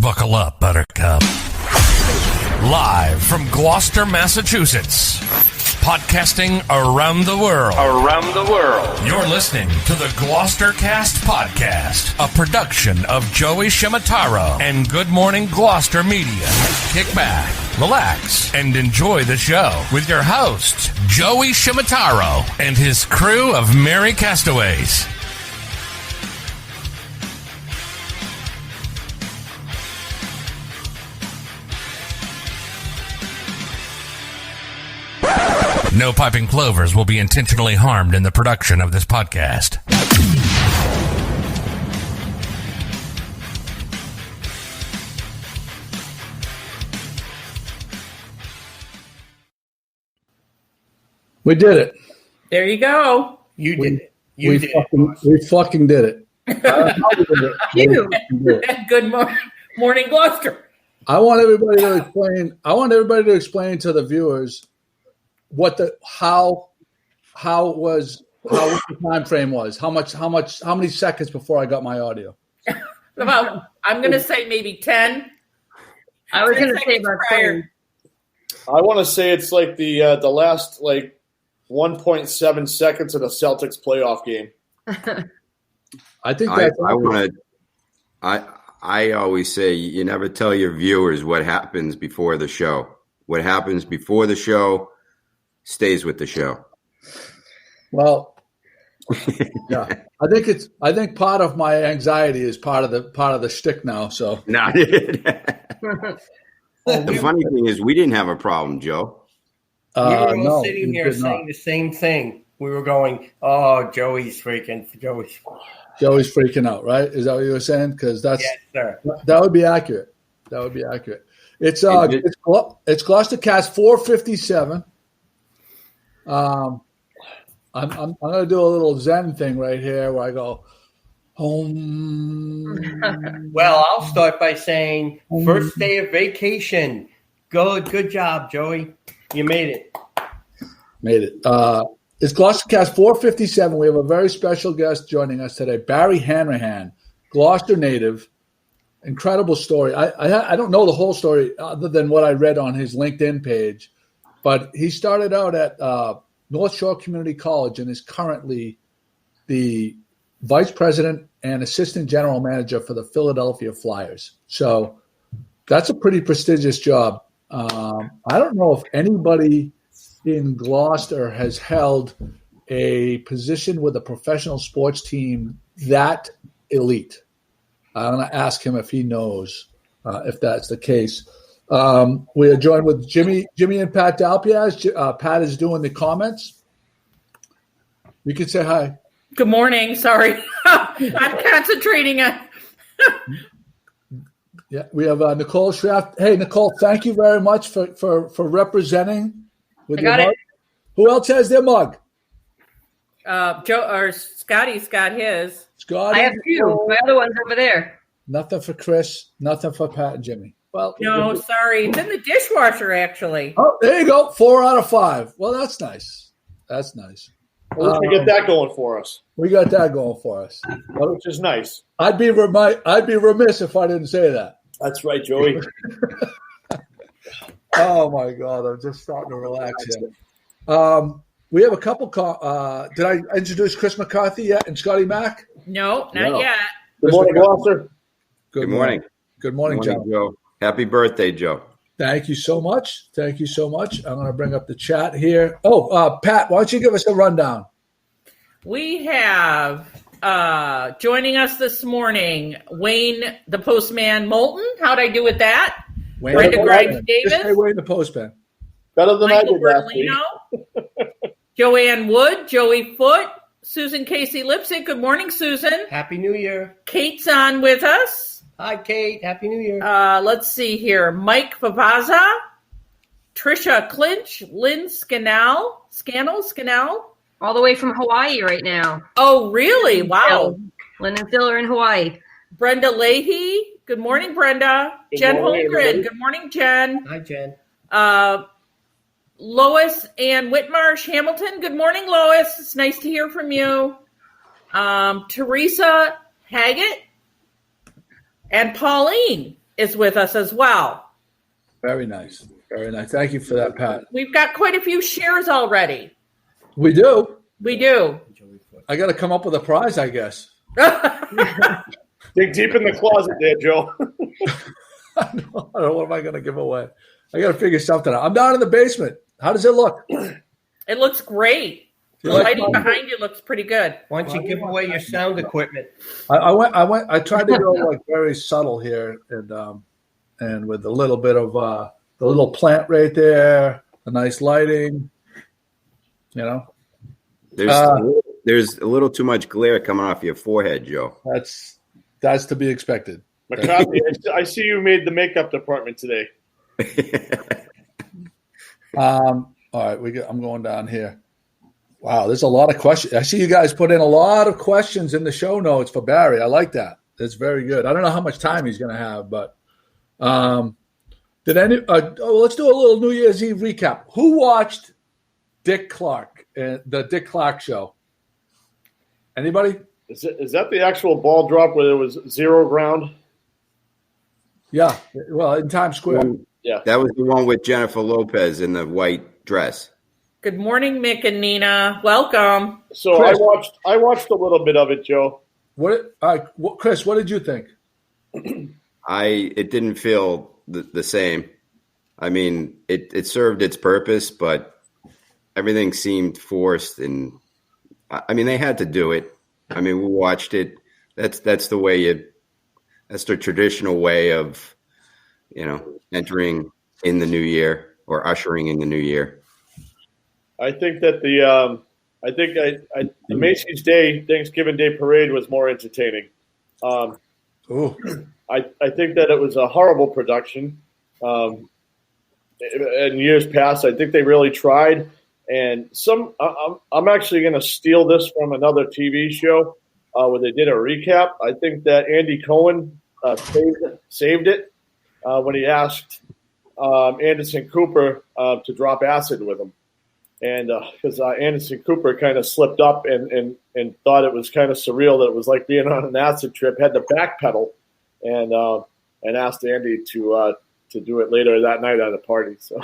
Buckle up, Buttercup. Live from Gloucester, Massachusetts. Podcasting around the world. You're listening to the GloucesterCast podcast, a production of Joey Shimataro and Good Morning Gloucester Media. Kick back, relax, and enjoy the show with your host, Joey Shimataro, and his crew of merry castaways. No piping plovers will be intentionally harmed in the production of this podcast. We did it. There you go. You did it. We fucking did it. Good morning, Gloucester. I want everybody to explain to the viewers how the time frame was. How many seconds before I got my audio? About, I'm going to say maybe 10. I was going to say about 10. I want to say it's like the last 1.7 seconds of the Celtics playoff game. I think that's I always say you never tell your viewers what happens before the show. What happens before the show stays with the show. Well, yeah. I think part of my anxiety is part of the shtick now. So no. The funny thing is, we didn't have a problem, Joe. We were all sitting here saying the same thing. We were going, "Oh, Joey's freaking out, right? Is that what you were saying? Because yes, sir. That would be accurate. It's GloucesterCast 457. I'm going to do a little Zen thing right here where I go, home. Well, I'll start by saying first day of vacation. Good job, Joey. You made it. It's GloucesterCast 457. We have a very special guest joining us today, Barry Hanrahan, Gloucester native. Incredible story. I don't know the whole story other than what I read on his LinkedIn page, but he started out at North Shore Community College and is currently the vice president and assistant general manager for the Philadelphia Flyers. So that's a pretty prestigious job. I don't know if anybody in Gloucester has held a position with a professional sports team that elite. I'm going to ask him if he knows if that's the case. We are joined with Jimmy and Pat Dalpiaz. Pat is doing the comments. You can say hi. Good morning. Sorry. I'm concentrating on. Yeah, we have Nichole Schrafft. Hey, Nichole, thank you very much for representing with your mug. Who else has their mug? Joe or Scotty's got his. Scotty. I have two. My other one's over there. Nothing for Chris. Nothing for Pat and Jimmy. Well, no, sorry. It's in the dishwasher, actually. Oh, there you go. 4 out of 5. Well, that's nice. Well, we get that going for us. We got that going for us. Which is nice. I'd be remiss if I didn't say that. That's right, Joey. Oh, my God. I'm just starting to relax here. We have a couple did I introduce Chris McCarthy yet and Scotty Mack? No, not yet. Good morning, Gloucester. Good morning. Good morning, Joe. Happy birthday, Joe. Thank you so much. I'm going to bring up the chat here. Oh, Pat, why don't you give us a rundown? We have joining us this morning, Wayne the Postman Moulton. How'd I do with that? Brenda Grimes Davis. Just say Wayne the Postman. Better than Michael I did last week. Joanne Wood, Joey Foote, Susan Casey Lipsick. Good morning, Susan. Happy New Year. Kate's on with us. Hi, Kate. Happy New Year. Let's see here. Mike Pavaza, Trisha Clinch, Lynn Scannell. All the way from Hawaii right now. Oh, really? Wow. Lynn and Phil are in Hawaii. Brenda Leahy. Good morning, Brenda. Jen Holmgren. Everybody. Good morning, Jen. Hi, Jen. Lois Ann Whitmarsh Hamilton. Good morning, Lois. It's nice to hear from you. Teresa Haggett and Pauline is with us as well. Very nice. Very nice. Thank you for that, Pat. We've got quite a few shares already. We do. We do. I got to come up with a prize, I guess. Dig deep in the closet there, Joe. I don't know. What am I going to give away? I got to figure something out. I'm down in the basement. How does it look? It looks great. The lighting behind you looks pretty good. Why don't you give away your sound equipment? I tried to go like very subtle here, and with a little bit of the little plant right there, the nice lighting. You know, there's a little too much glare coming off your forehead, Joe. That's to be expected. McCarthy, I see you made the makeup department today. All right, I'm going down here. Wow, there's a lot of questions. I see you guys put in a lot of questions in the show notes for Barry. I like that. That's very good. I don't know how much time he's going to have, but let's do a little New Year's Eve recap. Who watched Dick Clark, the Dick Clark show? Anybody? Is that the actual ball drop where there was zero ground? Yeah, well, in Times Square. Yeah, that was the one with Jennifer Lopez in the white dress. Good morning, Mick and Nina. Welcome. So Chris, I watched a little bit of it, Joe. Chris, what did you think? It didn't feel the same. I mean, it served its purpose, but everything seemed forced, and I mean, they had to do it. I mean, we watched it. That's the way that's the traditional way of, entering in the new year or ushering in the new year. I think that the Macy's Day Thanksgiving Day Parade was more entertaining. I think that it was a horrible production. In years past, I think they really tried. And I'm actually going to steal this from another TV show where they did a recap. I think that Andy Cohen saved it when he asked Anderson Cooper to drop acid with him. And because Anderson Cooper kind of slipped up and thought it was kind of surreal that it was like being on an acid trip, had to backpedal and asked Andy to do it later that night at a party. So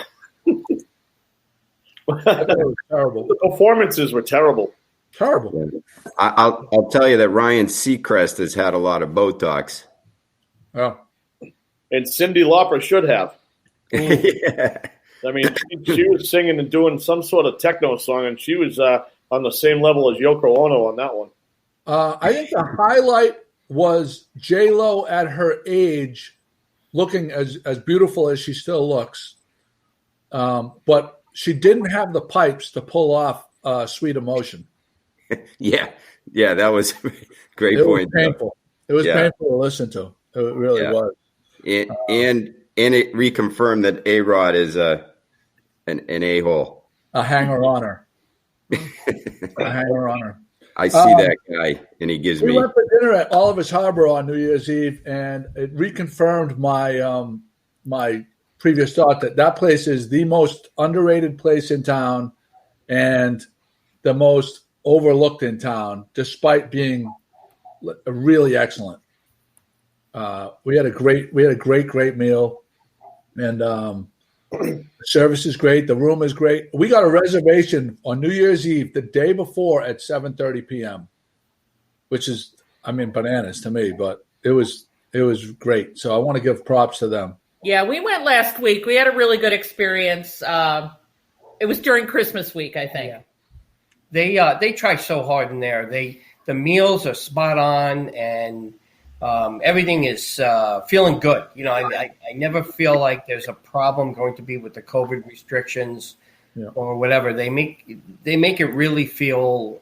That was terrible. The performances were terrible. Terrible. I'll tell you that Ryan Seacrest has had a lot of Botox. Oh. And Cyndi Lauper should have. Yeah. I mean, she was singing and doing some sort of techno song, and she was on the same level as Yoko Ono on that one. I think the highlight was J-Lo at her age, looking as beautiful as she still looks. But she didn't have the pipes to pull off Sweet Emotion. Yeah, that was a great point. Was painful. It was painful to listen to. It really was. And it reconfirmed that A-Rod is an a-hole. A hanger-oner. A hanger-oner. I see that guy, and he gives me. We went for dinner at Oliver's Harbor on New Year's Eve, and it reconfirmed my my previous thought that place is the most underrated place in town and the most overlooked in town, despite being really excellent. We had a great meal, and the service is great. The room is great. We got a reservation on New Year's Eve the day before at 7:30 p.m., which is, bananas to me, but it was great. So I want to give props to them. Yeah, we went last week. We had a really good experience. It was during Christmas week, I think. Yeah. They try so hard in there. The meals are spot on, and everything is feeling good. I never feel like there's a problem going to be with the COVID restrictions or whatever. They make it really feel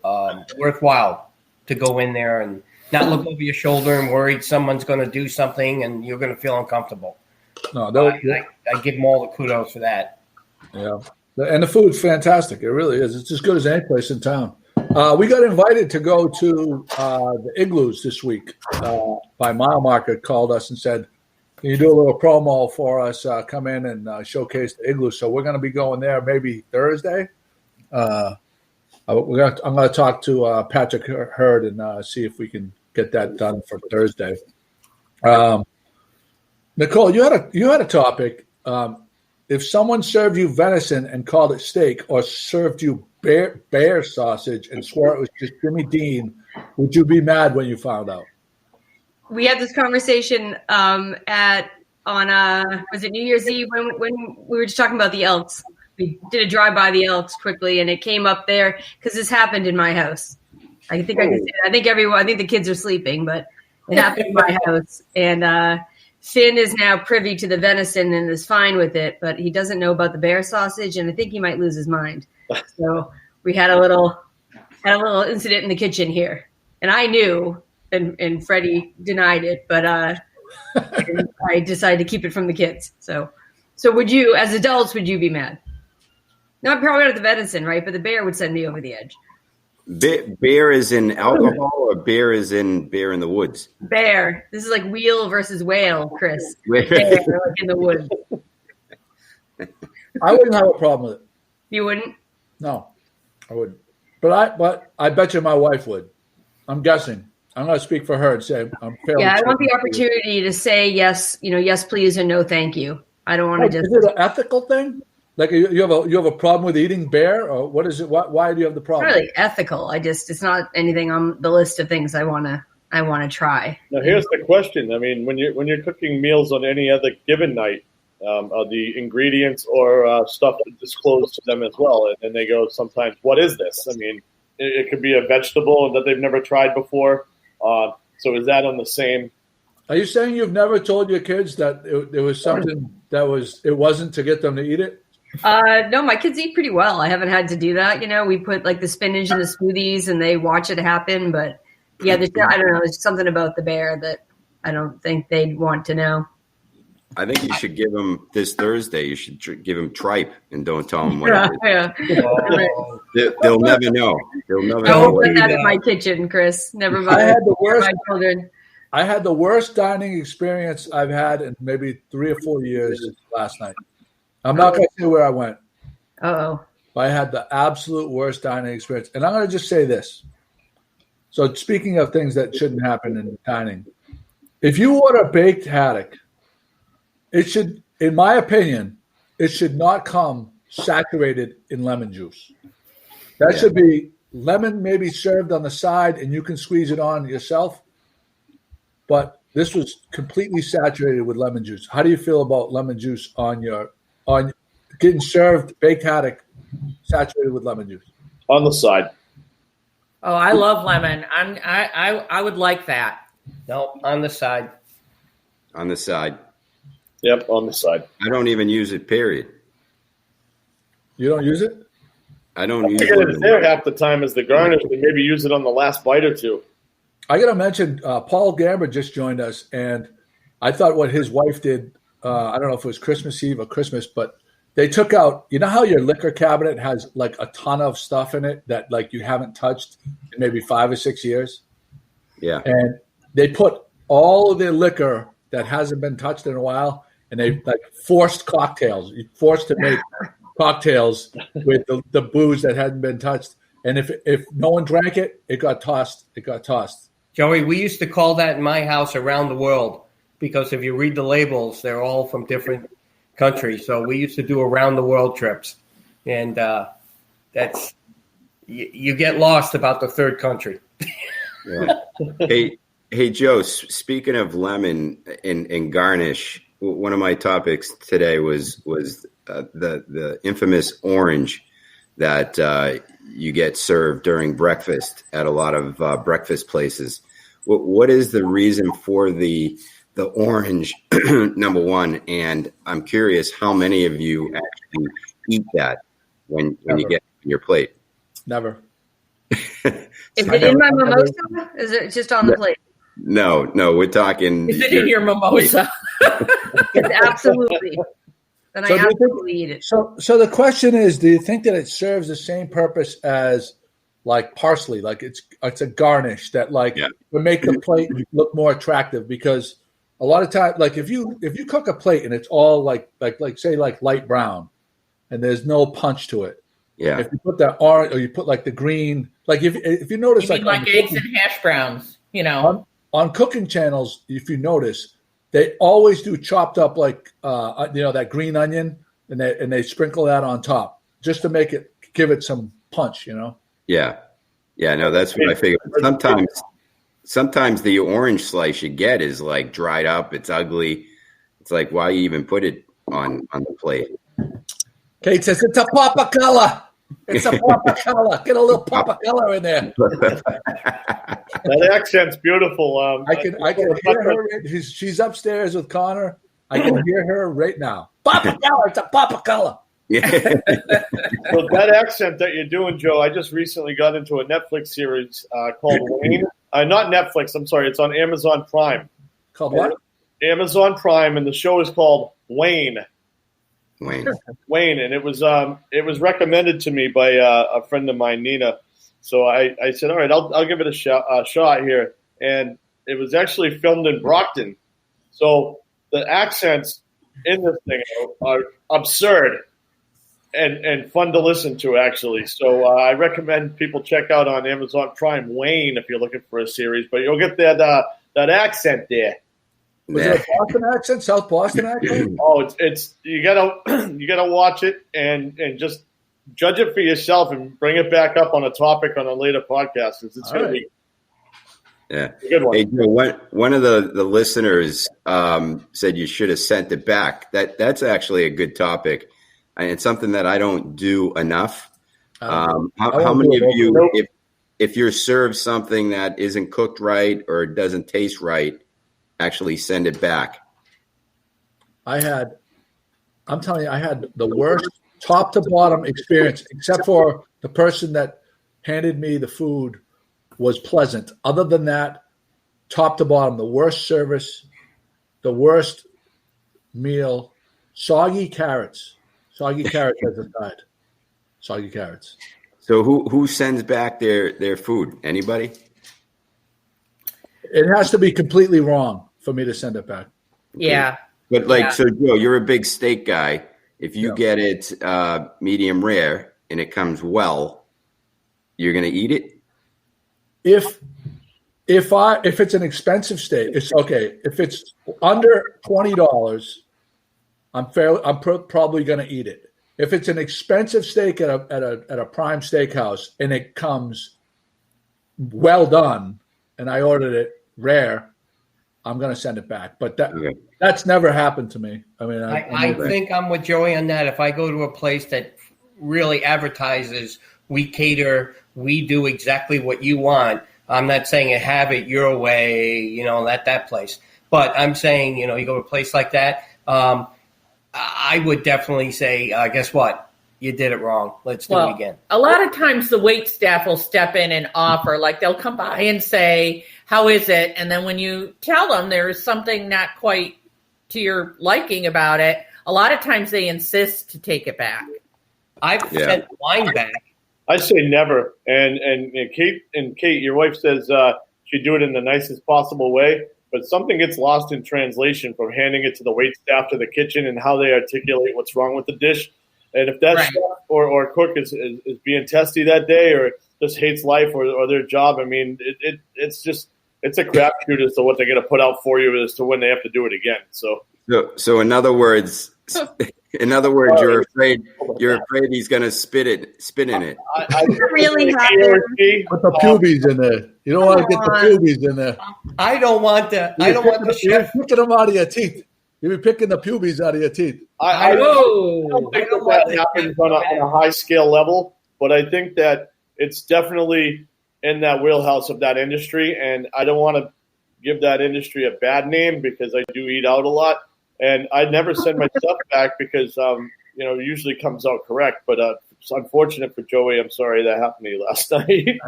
worthwhile to go in there and not look over your shoulder and worried someone's going to do something and you're going to feel uncomfortable. No, I give them all the kudos for that. Yeah, and the food's fantastic. It really is. It's as good as any place in town. We got invited to go to the Igloos this week by Mile Market. Called us and said, "Can you do a little promo for us? Come in and showcase the Igloos." So we're going to be going there maybe Thursday. I'm going to talk to Patrick Hurd and see if we can get that done for Thursday. Nichole, you had a topic. If someone served you venison and called it steak, or served you bear sausage and swore it was just Jimmy Dean, would you be mad when you found out? We had this conversation was it New Year's Eve when we were just talking about the Elks. We did a drive by the Elks quickly, and it came up there because this happened in my house. I think I can say that. I think the kids are sleeping, but it happened in my house. And Finn is now privy to the venison and is fine with it, but he doesn't know about the bear sausage, and I think he might lose his mind. So we had a little incident in the kitchen here, and I knew, and Freddie denied it, but I decided to keep it from the kids. So would you, as adults, would you be mad? Not probably not the venison, right? But the bear would send me over the edge. Bear is in alcohol, or bear is in bear in the woods? Bear. This is like wheel versus whale, Chris. Bear, like in the woods. I wouldn't have a problem with it. You wouldn't? No, I wouldn't. But I bet you my wife would. I'm guessing. I'm going to speak for her and say I'm fairly. Yeah, I want the opportunity to say yes, yes, please, and no, thank you. I don't want to just. Is it an ethical thing? Like you have a problem with eating bear, or what is it? Why do you have the problem? It's not really ethical. It's not anything on the list of things I want to try. Now here's the question. I mean, when you're cooking meals on any other given night, are the ingredients or stuff disclosed to them as well? And then they go sometimes, "What is this?" I mean, it could be a vegetable that they've never tried before. So is that on the same? Are you saying you've never told your kids that it was something that it wasn't to get them to eat it? No, my kids eat pretty well. I haven't had to do that. We put like the spinach in the smoothies and they watch it happen. But yeah, I don't know. There's something about the bear that I don't think they'd want to know. I think you should give them this Thursday. You should give them tripe and don't tell them what it is. Yeah. They'll never know. They'll never know. Don't put that in my kitchen, Chris. Never mind. I had the worst. My children. I had the worst dining experience I've had in maybe 3 or 4 years last night. I'm not going to say where I went. Uh-oh. I had the absolute worst dining experience. And I'm going to just say this. So speaking of things that shouldn't happen in dining, if you order baked haddock, it should, in my opinion, it should not come saturated in lemon juice. That should be lemon maybe served on the side and you can squeeze it on yourself. But this was completely saturated with lemon juice. How do you feel about lemon juice on getting served baked haddock saturated with lemon juice? On the side. Oh, I love lemon. I would like that. No, on the side. On the side. Yep, on the side. I don't even use it, period. You don't use it? I don't use it. It's there half the time as the garnish, and maybe use it on the last bite or two. I got to mention, Paul Gamber just joined us, and I thought what his wife did, I don't know if it was Christmas Eve or Christmas, but they took out, you know how your liquor cabinet has like a ton of stuff in it that like you haven't touched in maybe 5 or 6 years? Yeah. And they put all of their liquor that hasn't been touched in a while, and they like forced cocktails. You forced to make cocktails with the booze that hadn't been touched. And if no one drank it, it got tossed. It got tossed. Joey, we used to call that in my house around the world because if you read the labels, they're all from different countries. So we used to do around the world trips. And that's you get lost about the third country. Yeah. Hey, Joe, speaking of lemon and garnish, one of my topics today was the infamous orange that you get served during breakfast at a lot of breakfast places. What is the reason for the orange, number one? And I'm curious how many of you actually eat that when you get your plate? Never. Is it in my mimosa? Is it just on the plate? No, we're talking. Is it in your mimosa? It's absolutely. Then I absolutely eat it. So the question is, do you think that it serves the same purpose as like parsley? Like it's a garnish that would make the plate look more attractive? Because a lot of times, like if you cook a plate and it's all like say like light brown, and there's no punch to it. Yeah. If you put that orange or you put like the green, like if you notice, like eggs and hash browns, on cooking channels, if you notice, they always do chopped up like that green onion, and they sprinkle that on top just to give it some punch. Yeah. No, that's what I figured. Sometimes the orange slice you get is like dried up. It's ugly. It's like, why you even put it on the plate? Kate says it's a papa color. It's a papa color. Get a little papa color in there. That accent's beautiful. I can hear her. She's upstairs with Connor. I can hear her right now. Papa color. It's a papa color. Yeah. So that accent that you're doing, Joe, I just recently got into a Netflix series called Wayne. Not Netflix. I'm sorry. It's on Amazon Prime. Called what? Amazon Prime, and the show is called Wayne. Wayne, and it was recommended to me by a friend of mine, Nina. So I said, all right, I'll give it a shot here. And it was actually filmed in Brockton. So the accents in this thing are absurd and fun to listen to, actually. So I recommend people check out on Amazon Prime Wayne if you're looking for a series. But you'll get that accent there. Was it a Boston accent, South Boston accent? Oh, it's you gotta watch it and just judge it for yourself and bring it back up on a topic on a later podcast. It's going to be a good one. Hey, Joe, one of the listeners said you should have sent it back. That's actually a good topic, and it's something that I don't do enough. How many of you, if you're served something that isn't cooked right or doesn't taste right, actually send it back? I'm telling you, I had the worst top to bottom experience, except for the person that handed me the food was pleasant. Other than that, top to bottom, the worst service, the worst meal, soggy carrots as a side. Soggy carrots. So who sends back their food? Anybody? It has to be completely wrong for me to send it back. Yeah. But so Joe, you're a big steak guy. If you get it medium rare and it comes well, you're going to eat it? If it's an expensive steak, it's okay. If it's under $20, I'm probably going to eat it. If it's an expensive steak at a prime steakhouse and it comes well done, and I ordered it rare, I'm going to send it back. But that's never happened to me. I mean, I think I'm with Joey on that. If I go to a place that really advertises, we cater, we do exactly what you want, I'm not saying have it your way, that place. But I'm saying, you go to a place like that, I would definitely say, guess what? You did it wrong. Let's do it again. A lot of times the wait staff will step in and offer, like they'll come by and say, how is it? And then when you tell them there's something not quite to your liking about it, a lot of times they insist to take it back. I've sent wine back. I say never. And Kate, your wife says she'd do it in the nicest possible way, but something gets lost in translation from handing it to the wait staff to the kitchen and how they articulate what's wrong with the dish. And if that chef or cook is being testy that day or just hates life or their job, I mean, it's a crapshoot as to what they're going to put out for you as to when they have to do it again. So in other words, you're afraid he's going to spit in it. I really happen. Put the pubies in there. You don't want to get the pubies in there. I don't want the chef picking them out of your teeth. You'll be picking the pubies out of your teeth. I don't think that happens on a high scale level, but I think that it's definitely in that wheelhouse of that industry, and I don't want to give that industry a bad name because I do eat out a lot, and I never send my stuff back because it usually comes out correct. But it's unfortunate for Joey. I'm sorry that happened to you last night.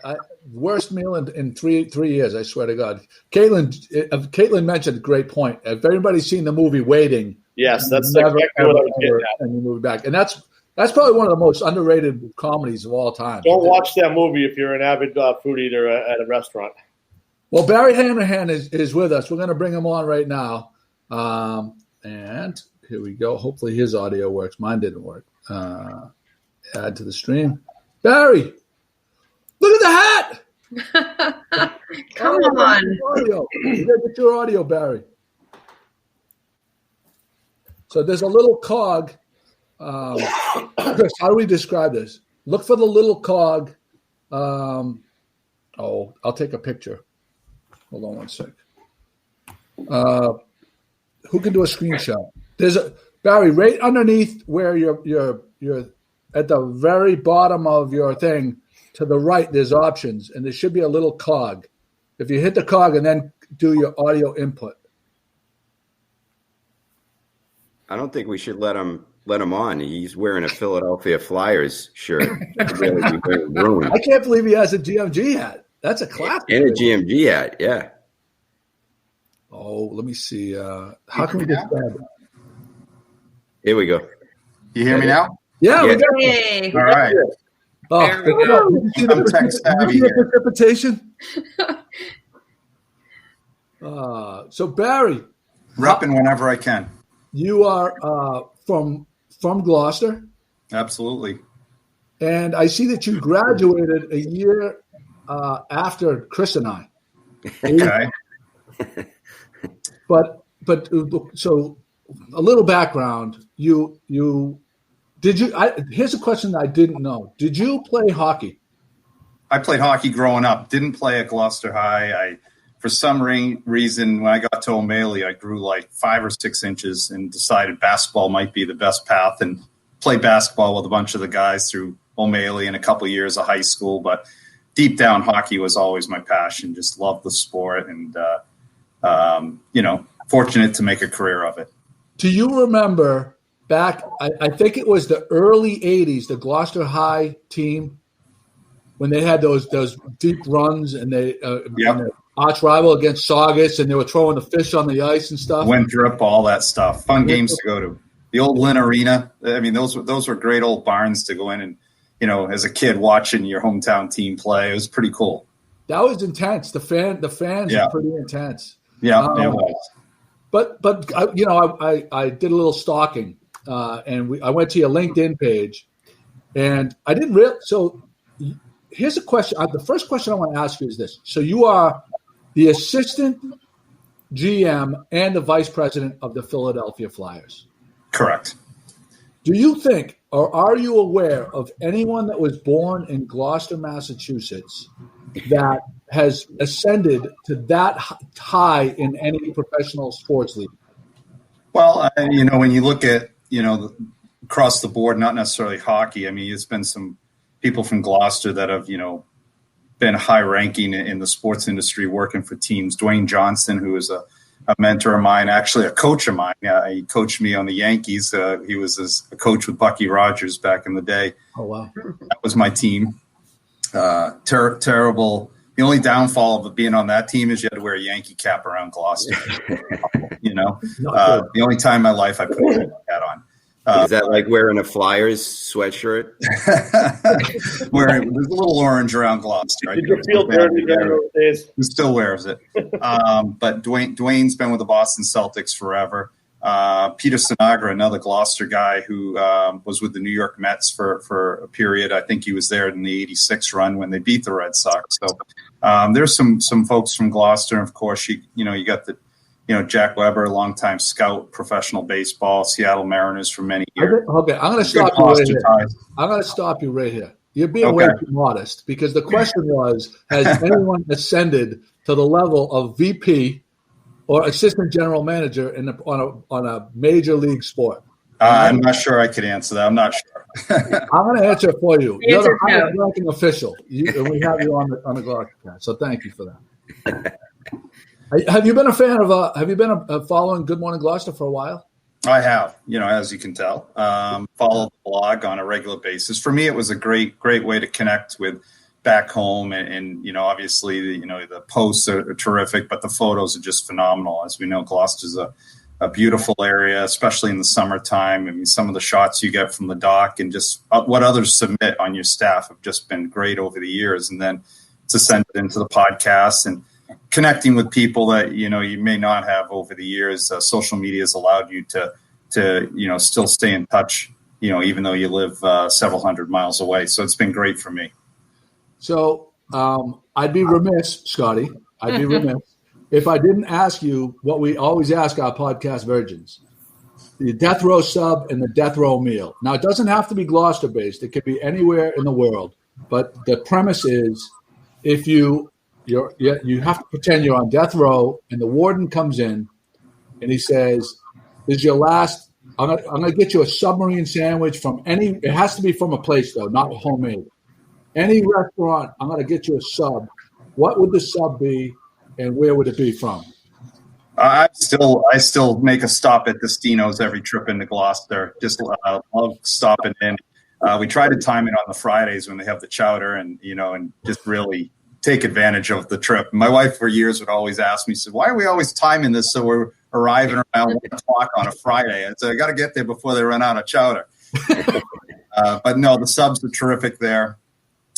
I had worst meal in 3 years. I swear to God. Caitlin mentioned a great point. If everybody's seen the movie Waiting, yes, that's exactly what I was getting at. And you move back, and that's probably one of the most underrated comedies of all time. Don't watch that movie if you're an avid food eater at a restaurant. Well, Barry Hannahan is with us. We're going to bring him on right now, and here we go. Hopefully his audio works. Mine didn't work. Add to the stream. Barry, look at the hat. Come on. You got to get your audio, Barry. So there's a little cog. Chris, how do we describe this? Look for the little cog. I'll take a picture. Hold on one sec. Who can do a screenshot? There's a Barry right underneath where you're at the very bottom of your thing. To the right, there's options, and there should be a little cog. If you hit the cog and then do your audio input. I don't think we should let him on. He's wearing a Philadelphia Flyers shirt. I can't believe he has a GMG hat. That's a classic. And a GMG hat, yeah. Oh, let me see. How can we describe it? Here we go. You hear me now? Yeah. Hey. All right. Oh, There we go. I'm tech savvy here. Precipitation? So Barry, Repping whenever I can. you are from Gloucester, Absolutely. and I see that you graduated a year after Chris and I. Okay. But so a little background. Here's a question that I didn't know. Did you play hockey? I played hockey growing up. Didn't play at Gloucester High. For some reason, when I got to O'Malley, I grew like 5 or 6 inches and decided basketball might be the best path, and played basketball with a bunch of the guys through O'Malley and a couple of years of high school. But deep down, hockey was always my passion. Just loved the sport, and fortunate to make a career of it. Do you remember back? I think it was the early '80s, the Gloucester High team, when they had those deep runs, and they arch rival against Saugus, and they were throwing the fish on the ice and stuff. Winthrop, all that stuff. Fun games to go to. The old Lynn Arena. I mean, those were great old barns to go in and, as a kid watching your hometown team play. It was pretty cool. That was intense. The fans were pretty intense. Yeah, it was. But I did a little stalking, and I went to your LinkedIn page, and I didn't really. So here's a question. The first question I want to ask you is this: so you are the assistant GM and the vice president of the Philadelphia Flyers. Correct. Do you think, or are you aware of anyone that was born in Gloucester, Massachusetts, that has ascended to that high in any professional sports league? Well, when you look at, across the board, not necessarily hockey, I mean, it's been some people from Gloucester that have, been high ranking in the sports industry working for teams. Dwayne Johnson, who is a mentor of mine, actually a coach of mine. He coached me on the Yankees. He was a coach with Bucky Rogers back in the day. Oh, wow. That was my team. Terrible. The only downfall of being on that team is you had to wear a Yankee cap around Gloucester. The only time in my life I put a hat on. Is that like wearing a Flyers sweatshirt? There's a little orange around Gloucester. Did you feel dirty during those days? He still wears it. But Dwayne's been with the Boston Celtics forever. Peter Sinagra, another Gloucester guy who was with the New York Mets for a period. I think he was there in the '86 run when they beat the Red Sox. So there's some folks from Gloucester. And of course, you got the Jack Weber, longtime scout, professional baseball, Seattle Mariners for many years. Okay, I'm going to stop you right here. I'm going to stop you right here. You're being way too modest, because the question was, has anyone ascended to the level of VP or assistant general manager on a major league sport? I'm not sure I could answer that. I'm not sure. I'm going to answer it for you. You're the highest ranking official, and we have you on the GloucesterCast. So thank you for that. Have you been a fan of? Have you been following Good Morning Gloucester for a while? I have, as you can tell, follow the blog on a regular basis. For me, it was a great way to connect with back home, and obviously, the posts are terrific, but the photos are just phenomenal. As we know, Gloucester's a beautiful area, especially in the summertime. I mean, some of the shots you get from the dock and just what others submit on your staff have just been great over the years. And then it's ascended into the podcast and connecting with people that, you may not have over the years. Social media has allowed you to still stay in touch, even though you live several hundred miles away. So it's been great for me. So I'd be remiss, Scotty, if I didn't ask you what we always ask our podcast virgins. the death row sub and the death row meal. Now, it doesn't have to be Gloucester based. It could be anywhere in the world. But the premise is, if you have to pretend you're on death row, and the warden comes in, and he says, "This is your last. I'm gonna get you a submarine sandwich from any. It has to be from a place though, not homemade. Any restaurant. I'm gonna get you a sub. What would the sub be, and where would it be from?" I still make a stop at Destino's every trip into Gloucester. Just love stopping in. We try to time it on the Fridays when they have the chowder, and just really take advantage of the trip. My wife for years would always ask me, said, "Why are we always timing this so we're arriving around 1 o'clock on a Friday?" I said, "I got to get there before they run out of chowder." But no, the subs are terrific there.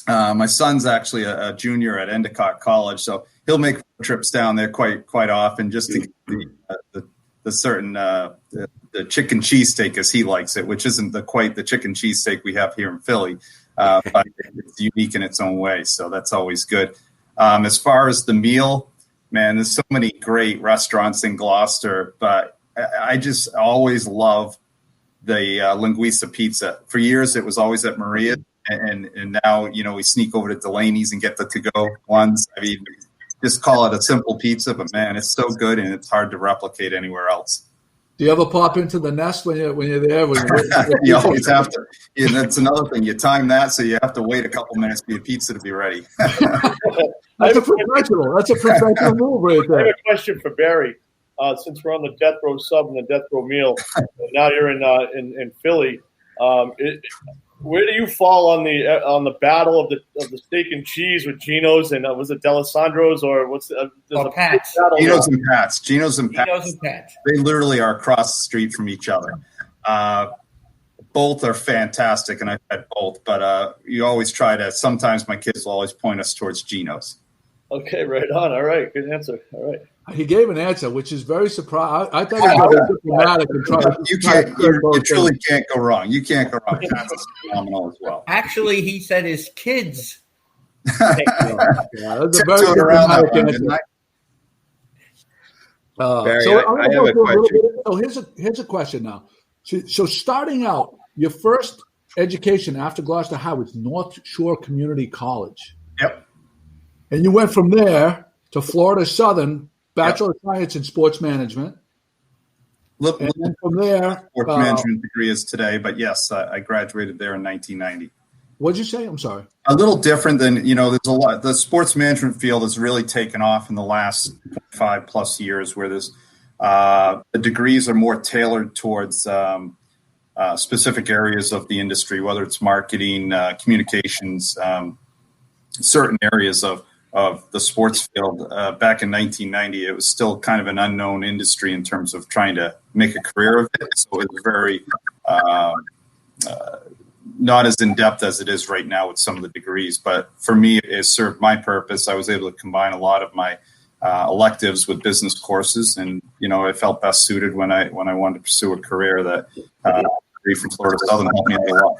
My son's actually a junior at Endicott College, so he'll make trips down there quite often just to get the certain the chicken cheesesteak as he likes it, which isn't quite the chicken cheesesteak we have here in Philly, but it's unique in its own way, so that's always good. As far as the meal, man, there's so many great restaurants in Gloucester, but I just always love the linguiça pizza. For years, it was always at Maria's, and now we sneak over to Delaney's and get the to-go ones. I mean, just call it a simple pizza, but man, it's so good and it's hard to replicate anywhere else. Do you ever pop into the nest when you're there? You always have to. And that's another thing. You time that, so you have to wait a couple minutes for your pizza to be ready. That's a professional move right there. I have a question for Barry. Since we're on the death row sub and the death row meal, and now you're in Philly. Where do you fall on the battle of the steak and cheese with Geno's and was it D'Alessandro's or what's Pat's? Geno's and Pat's. Geno's and Pat's. They literally are across the street from each other. Both are fantastic, and I've had both. But you always try to. Sometimes my kids will always point us towards Geno's. Okay, right on. All right, good answer. All right. He gave an answer, which is very surprising. I thought he was diplomatic and you truly can't go wrong. You can't go wrong. That's phenomenal as well. Actually, he said his kids. That's a very diplomatic answer. Barry, I have a question. Here's a question now. So starting out, your first education after Gloucester High was North Shore Community College. Yep. And you went from there to Florida Southern, Bachelor of Science in Sports Management. And then from there, sports management degree is today, but yes, I graduated there in 1990. What'd you say? I'm sorry. A little different than, there's a lot. The sports management field has really taken off in the last 5+ years, where there's the degrees are more tailored towards specific areas of the industry, whether it's marketing, communications, certain areas of the sports field. Back in 1990, it was still kind of an unknown industry in terms of trying to make a career of it. So it was very not as in-depth as it is right now with some of the degrees. But for me, it served my purpose. I was able to combine a lot of my electives with business courses. And, I felt best suited when I wanted to pursue a career that degree from Florida Southern helped me a lot.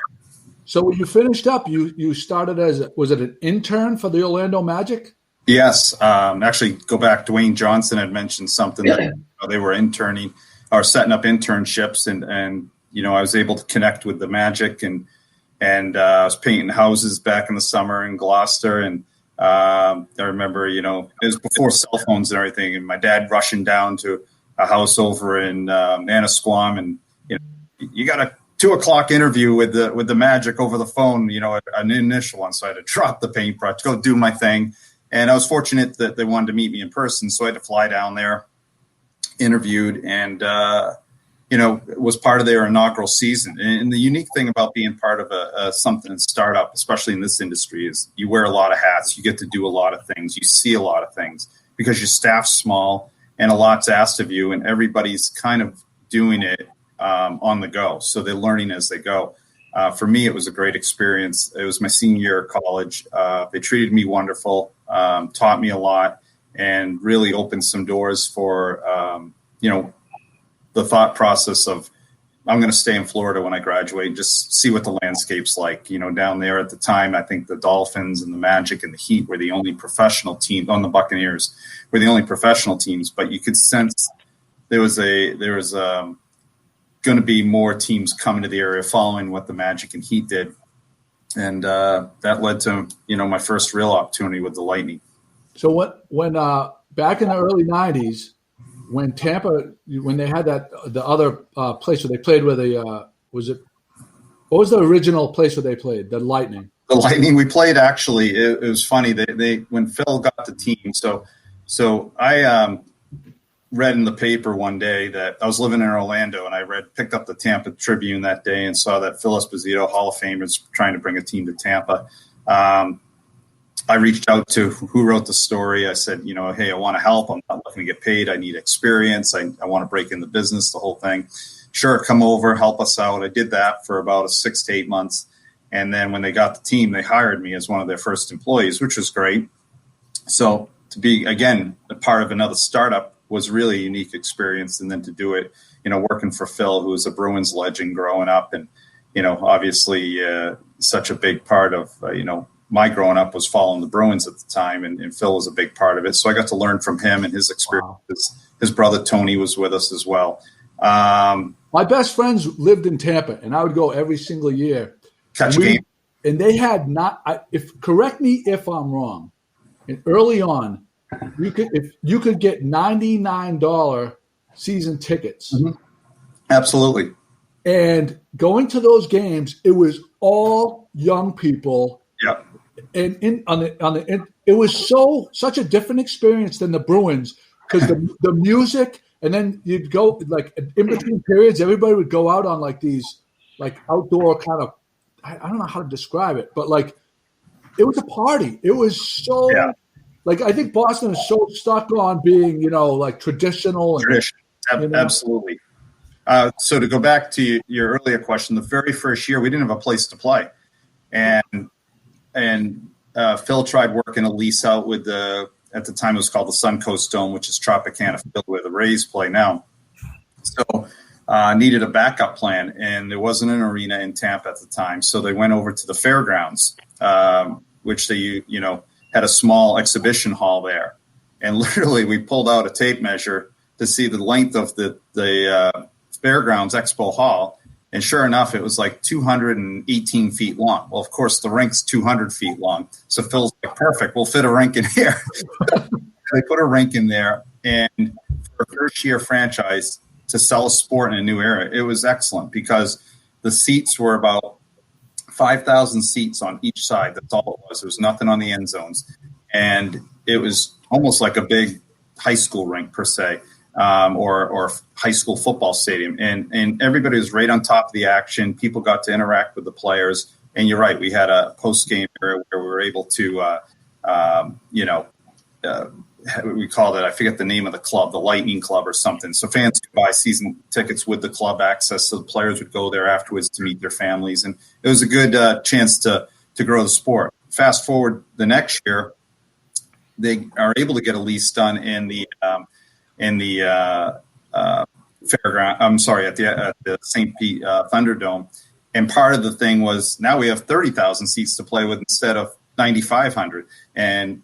So when you finished up, you started was it an intern for the Orlando Magic? Yes. Actually, go back. Dwayne Johnson had mentioned something that they were interning or setting up internships, and I was able to connect with the Magic, and I was painting houses back in the summer in Gloucester, and I remember it was before cell phones and everything, and my dad rushing down to a house over in Anasquam, and you got a 2:00 interview with the Magic over the phone, an initial one. So I had to drop the paintbrush, go do my thing. And I was fortunate that they wanted to meet me in person. So I had to fly down there, interviewed, and, was part of their inaugural season. And the unique thing about being part of something startup, especially in this industry, is you wear a lot of hats. You get to do a lot of things. You see a lot of things because your staff's small and a lot's asked of you, and everybody's kind of doing it on the go. So they're learning as they go. For me, it was a great experience. It was my senior year of college. They treated me wonderful, taught me a lot, and really opened some doors for, the thought process of, I'm going to stay in Florida when I graduate and just see what the landscape's like. Down there at the time, I think the Dolphins and the Magic and the Heat were the only professional team, on the Buccaneers were the only professional teams, but you could sense there was going to be more teams coming to the area following what the Magic and Heat did. And that led to, my first real opportunity with the Lightning. So when back in the early 90s, when Tampa, when they had the other place where they played what was the original place where they played? The Lightning. The Lightning, we played actually. It was funny. They when Phil got the team. So I read in the paper one day that I was living in Orlando, and I picked up the Tampa Tribune that day and saw that Phil Esposito, Hall of Fame, is trying to bring a team to Tampa. I reached out to who wrote the story. I said, hey, I want to help. I'm not looking to get paid. I need experience. I want to break in the business, the whole thing. Sure, come over, help us out. I did that for about 6 to 8 months. And then when they got the team, they hired me as one of their first employees, which was great. So to be, again, a part of another startup was really a unique experience. And then to do it, working for Phil, who was a Bruins legend growing up. And, obviously such a big part of, my growing up was following the Bruins at the time. And Phil was a big part of it. So I got to learn from him and his experiences. Wow. His brother, Tony, was with us as well. My best friends lived in Tampa, and I would go every single year. Catch game. And they had correct me if I'm wrong. And early on, you could get $99 season tickets. Mm-hmm. Absolutely. And going to those games, it was all young people. Yeah. And it was such a different experience than the Bruins, because the music, and then you'd go like in between periods, everybody would go out on like these like outdoor kind of, I don't know how to describe it, but like it was a party. It was so like, I think Boston is so stuck on being, like traditional. Tradition. Absolutely. So to go back to your earlier question, the very first year we didn't have a place to play, and Phil tried working a lease out with at the time it was called the Suncoast Dome, which is Tropicana Field where the Rays play now. So needed a backup plan, and there wasn't an arena in Tampa at the time. So they went over to the fairgrounds, which they, had a small exhibition hall there. And literally we pulled out a tape measure to see the length of the fairgrounds expo hall. And sure enough, it was like 218 feet long. Well, of course, the rink's 200 feet long. So Phil's like, perfect, we'll fit a rink in here. They put a rink in there. And for a first-year franchise to sell a sport in a new era, it was excellent because the seats were about 5,000 seats on each side. That's all it was. There was nothing on the end zones. And it was almost like a big high school rink per se. Or high school football stadium. And everybody was right on top of the action. People got to interact with the players. And you're right, we had a post-game area where we were able to, we called it, I forget the name of the club, the Lightning Club or something. So fans could buy season tickets with the club access. So the players would go there afterwards to meet their families. And it was a good chance to grow the sport. Fast forward the next year, they are able to get a lease done in the fairground. I'm sorry, at the St. Pete Thunderdome. And part of the thing was now we have 30,000 seats to play with instead of 9,500. And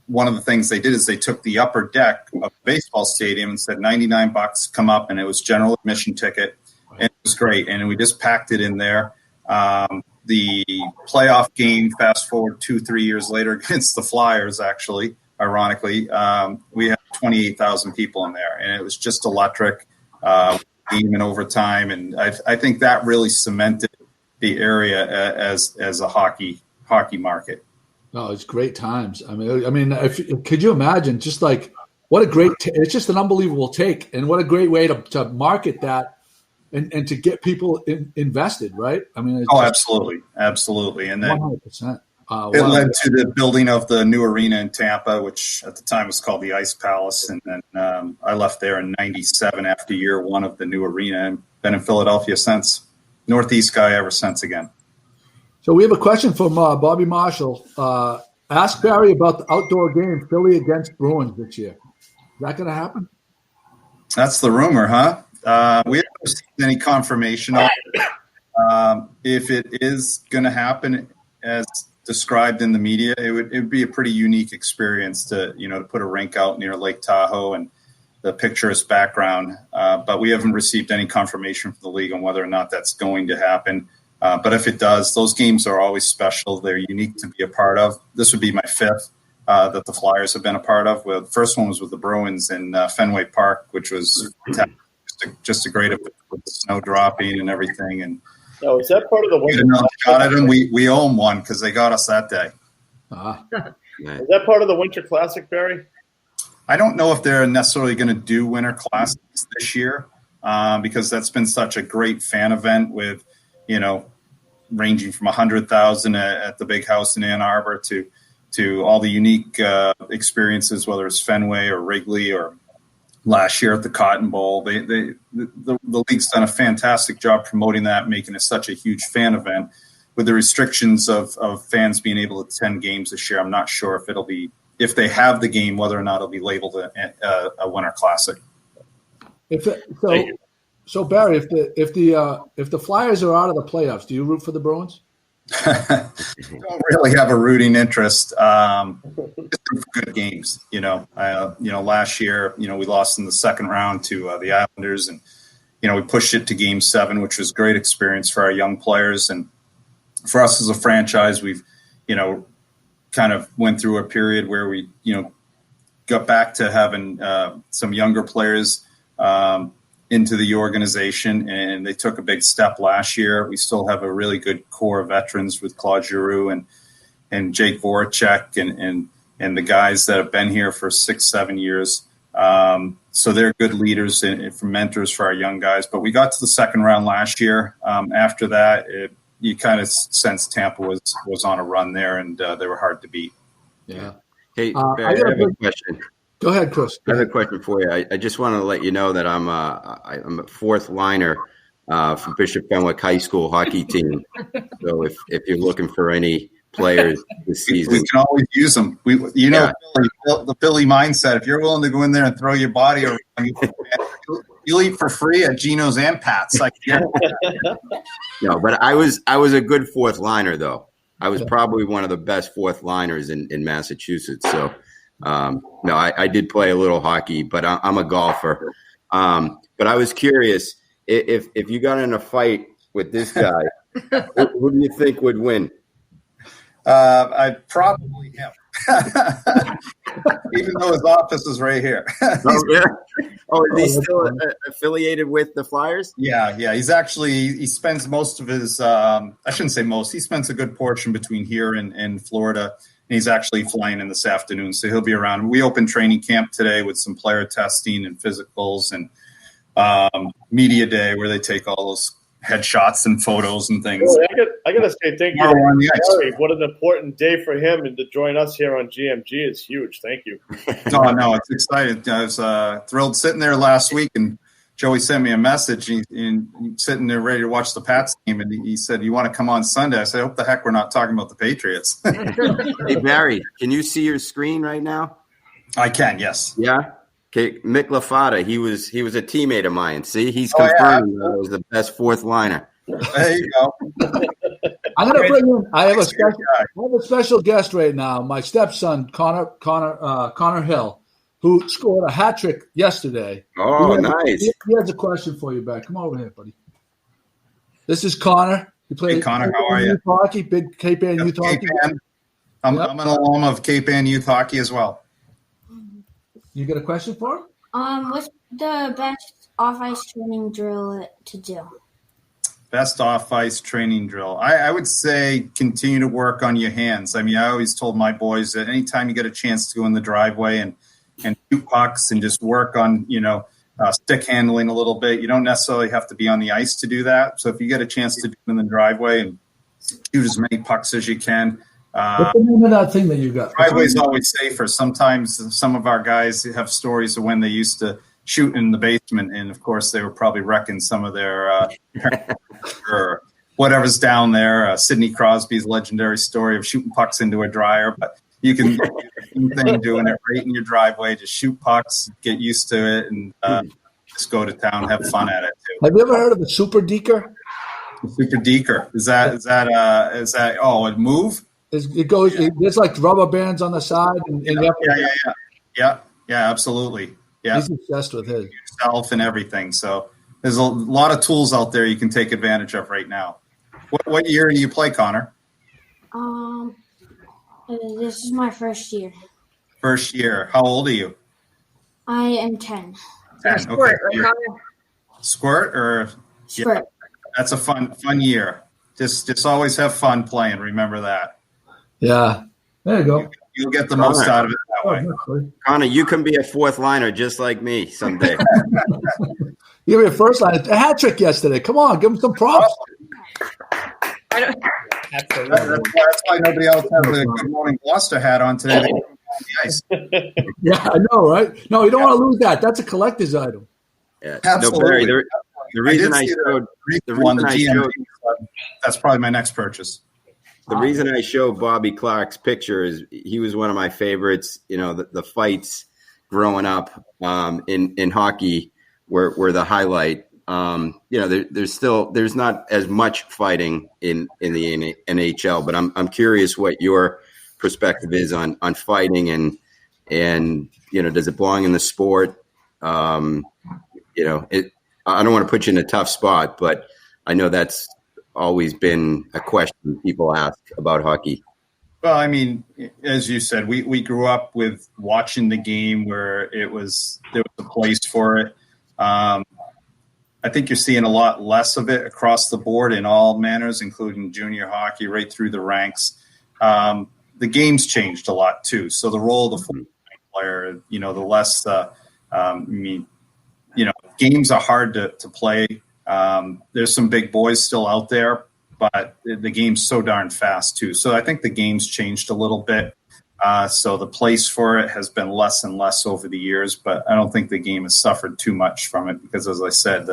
one of the things they did is they took the upper deck of the baseball stadium and said $99, come up, and it was general admission ticket. And it was great. And we just packed it in there. The playoff game, fast forward 2-3 years later against the Flyers, actually, ironically, we had 28,000 people in there, and it was just electric, game in overtime. And I think that really cemented the area as a hockey market. Oh, it's great times. I mean, could you imagine just like what a great, it's just an unbelievable take, and what a great way to market that and to get people invested, right? I mean, absolutely. And then 100%. It led to the building of the new arena in Tampa, which at the time was called the Ice Palace. And then I left there in '97 after year one of the new arena, and been in Philadelphia since. Northeast guy ever since again. So we have a question from Bobby Marshall. Ask Barry about the outdoor game, Philly against Bruins this year. Is that going to happen? That's the rumor, huh? We haven't received any confirmation on it. If it is going to happen as described in the media, it would be a pretty unique experience to put a rink out near Lake Tahoe and the picturesque background. But we haven't received any confirmation from the league on whether or not that's going to happen. But if it does, those games are always special. They're unique to be a part of. This would be my fifth that the Flyers have been a part of. The first one was with the Bruins in Fenway Park, which was just a great event with the snow dropping and everything. And is that part of the Winter shot at them? We owe them one because they got us that day. Is that part of the Winter Classic, Barry? I don't know if they're necessarily going to do Winter Classics this year because that's been such a great fan event with, ranging from 100,000 at the Big House in Ann Arbor to all the unique experiences, whether it's Fenway or Wrigley or last year at the Cotton Bowl. The league's done a fantastic job promoting that, making it such a huge fan event. With the restrictions of fans being able to attend games this year, I'm not sure if they have the game, whether or not it'll be labeled a Winter Classic. So Barry, if the Flyers are out of the playoffs, do you root for the Bruins? Don't really have a rooting interest. Good games, last year, we lost in the second round to the Islanders, and we pushed it to Game 7, which was a great experience for our young players, and for us as a franchise, we've kind of went through a period where we got back to having some younger players into the organization, and they took a big step last year. We still have a really good core of veterans with Claude Giroux and Jake Voracek and the guys that have been here for 6-7 years. So they're good leaders and mentors for our young guys. But we got to the second round last year. After that, you kind of sensed Tampa was on a run there, and they were hard to beat. Yeah. Hey, Barry, I have a question. Go ahead, Chris. I have a question for you. I just want to let you know that I'm a fourth liner for Bishop Fenwick High School hockey team. So if you're looking for any players this season, we can always use them. The Philly mindset. If you're willing to go in there and throw your body around, you'll eat for free at Geno's and Pat's. No, but I was a good fourth liner though. I was probably one of the best fourth liners in Massachusetts. So. No, I did play a little hockey, but I'm a golfer. But I was curious if you got in a fight with this guy, who do you think would win? I'd probably him, even though his office is right here. Oh, yeah. Oh, is he still affiliated with the Flyers? Yeah. He spends most of his, I shouldn't say most, he spends a good portion between here and Florida. And he's actually flying in this afternoon, so he'll be around. We opened training camp today with some player testing and physicals and media day where they take all those headshots and photos and things. Well, I got to say thank you, Barry. What an important day for him, and to join us here on GMG is huge. Thank you. No, it's exciting. I was thrilled sitting there last week, and Joey sent me a message, and sitting there ready to watch the Pats game, and he said, "You want to come on Sunday?" I said, "I hope the heck we're not talking about the Patriots." Hey, Barry, can you see your screen right now? I can, yes. Yeah? Okay, Mick LaFata, he was a teammate of mine. See, he's confirmed that I was the best fourth liner. There you go. I'm going to bring in. I have a special guest right now. My stepson, Connor Hill, who scored a hat trick yesterday. Oh, nice. He has a question for you, Beck. Come over here, buddy. This is Connor. He played Hey, Connor, how are you? Youth hockey, big Cape Ann youth hockey. I'm an alum of Cape Ann youth hockey as well. You got a question for him? What's the best off-ice training drill to do? Best off-ice training drill. I would say continue to work on your hands. I mean, I always told my boys that anytime you get a chance to go in the driveway and shoot pucks and just work on, stick handling a little bit. You don't necessarily have to be on the ice to do that. So if you get a chance to do it in the driveway and shoot as many pucks as you can. What's the name of that thing that you got? Driveway's always safer. Sometimes some of our guys have stories of when they used to shoot in the basement, and of course they were probably wrecking some of their or whatever's down there. Sidney Crosby's legendary story of shooting pucks into a dryer, but you can do the same thing, doing it right in your driveway. Just shoot pucks, get used to it, and just go to town, have fun at it too. Have you ever heard of a super deker? Super deker is that? Oh, it move. There's like rubber bands on the side, and Yeah, absolutely. Yeah, he's obsessed with his yourself and everything. So there's a lot of tools out there you can take advantage of right now. What year do you play, Connor? This is my first year. First year. How old are you? I am 10. 10. Squirt, Okay. right, Connor? Squirt or Squirt. Yeah, that's a fun year. Just always have fun playing. Remember that. Yeah. There you go. You'll get the most out of it that way. Connor, you can be a fourth liner just like me someday. You were your first line. A hat trick yesterday. Come on, give him some props. That's why nobody else has a Good Morning Gloucester hat on today. They on the ice. Yeah, I know, right? No, you don't want to lose that. That's a collector's item. Yeah. Absolutely. No, Barry, the reason I showed that's probably my next purchase. The reason I show Bobby Clark's picture is he was one of my favorites. You know, the fights growing up in hockey were the highlight. You know, there's not as much fighting in the NHL, but I'm curious what your perspective is on fighting and you know, does it belong in the sport? You know, I don't want to put you in a tough spot, but I know that's always been a question people ask about hockey. Well, I mean, as you said, we grew up with watching the game where there was a place for it. I think you're seeing a lot less of it across the board in all manners, including junior hockey, right through the ranks. The game's changed a lot too. So the role of the full player, you know, the less games are hard to play. There's some big boys still out there, but the game's so darn fast too. So I think the game's changed a little bit. So the place for it has been less and less over the years, but I don't think the game has suffered too much from it because, as I said,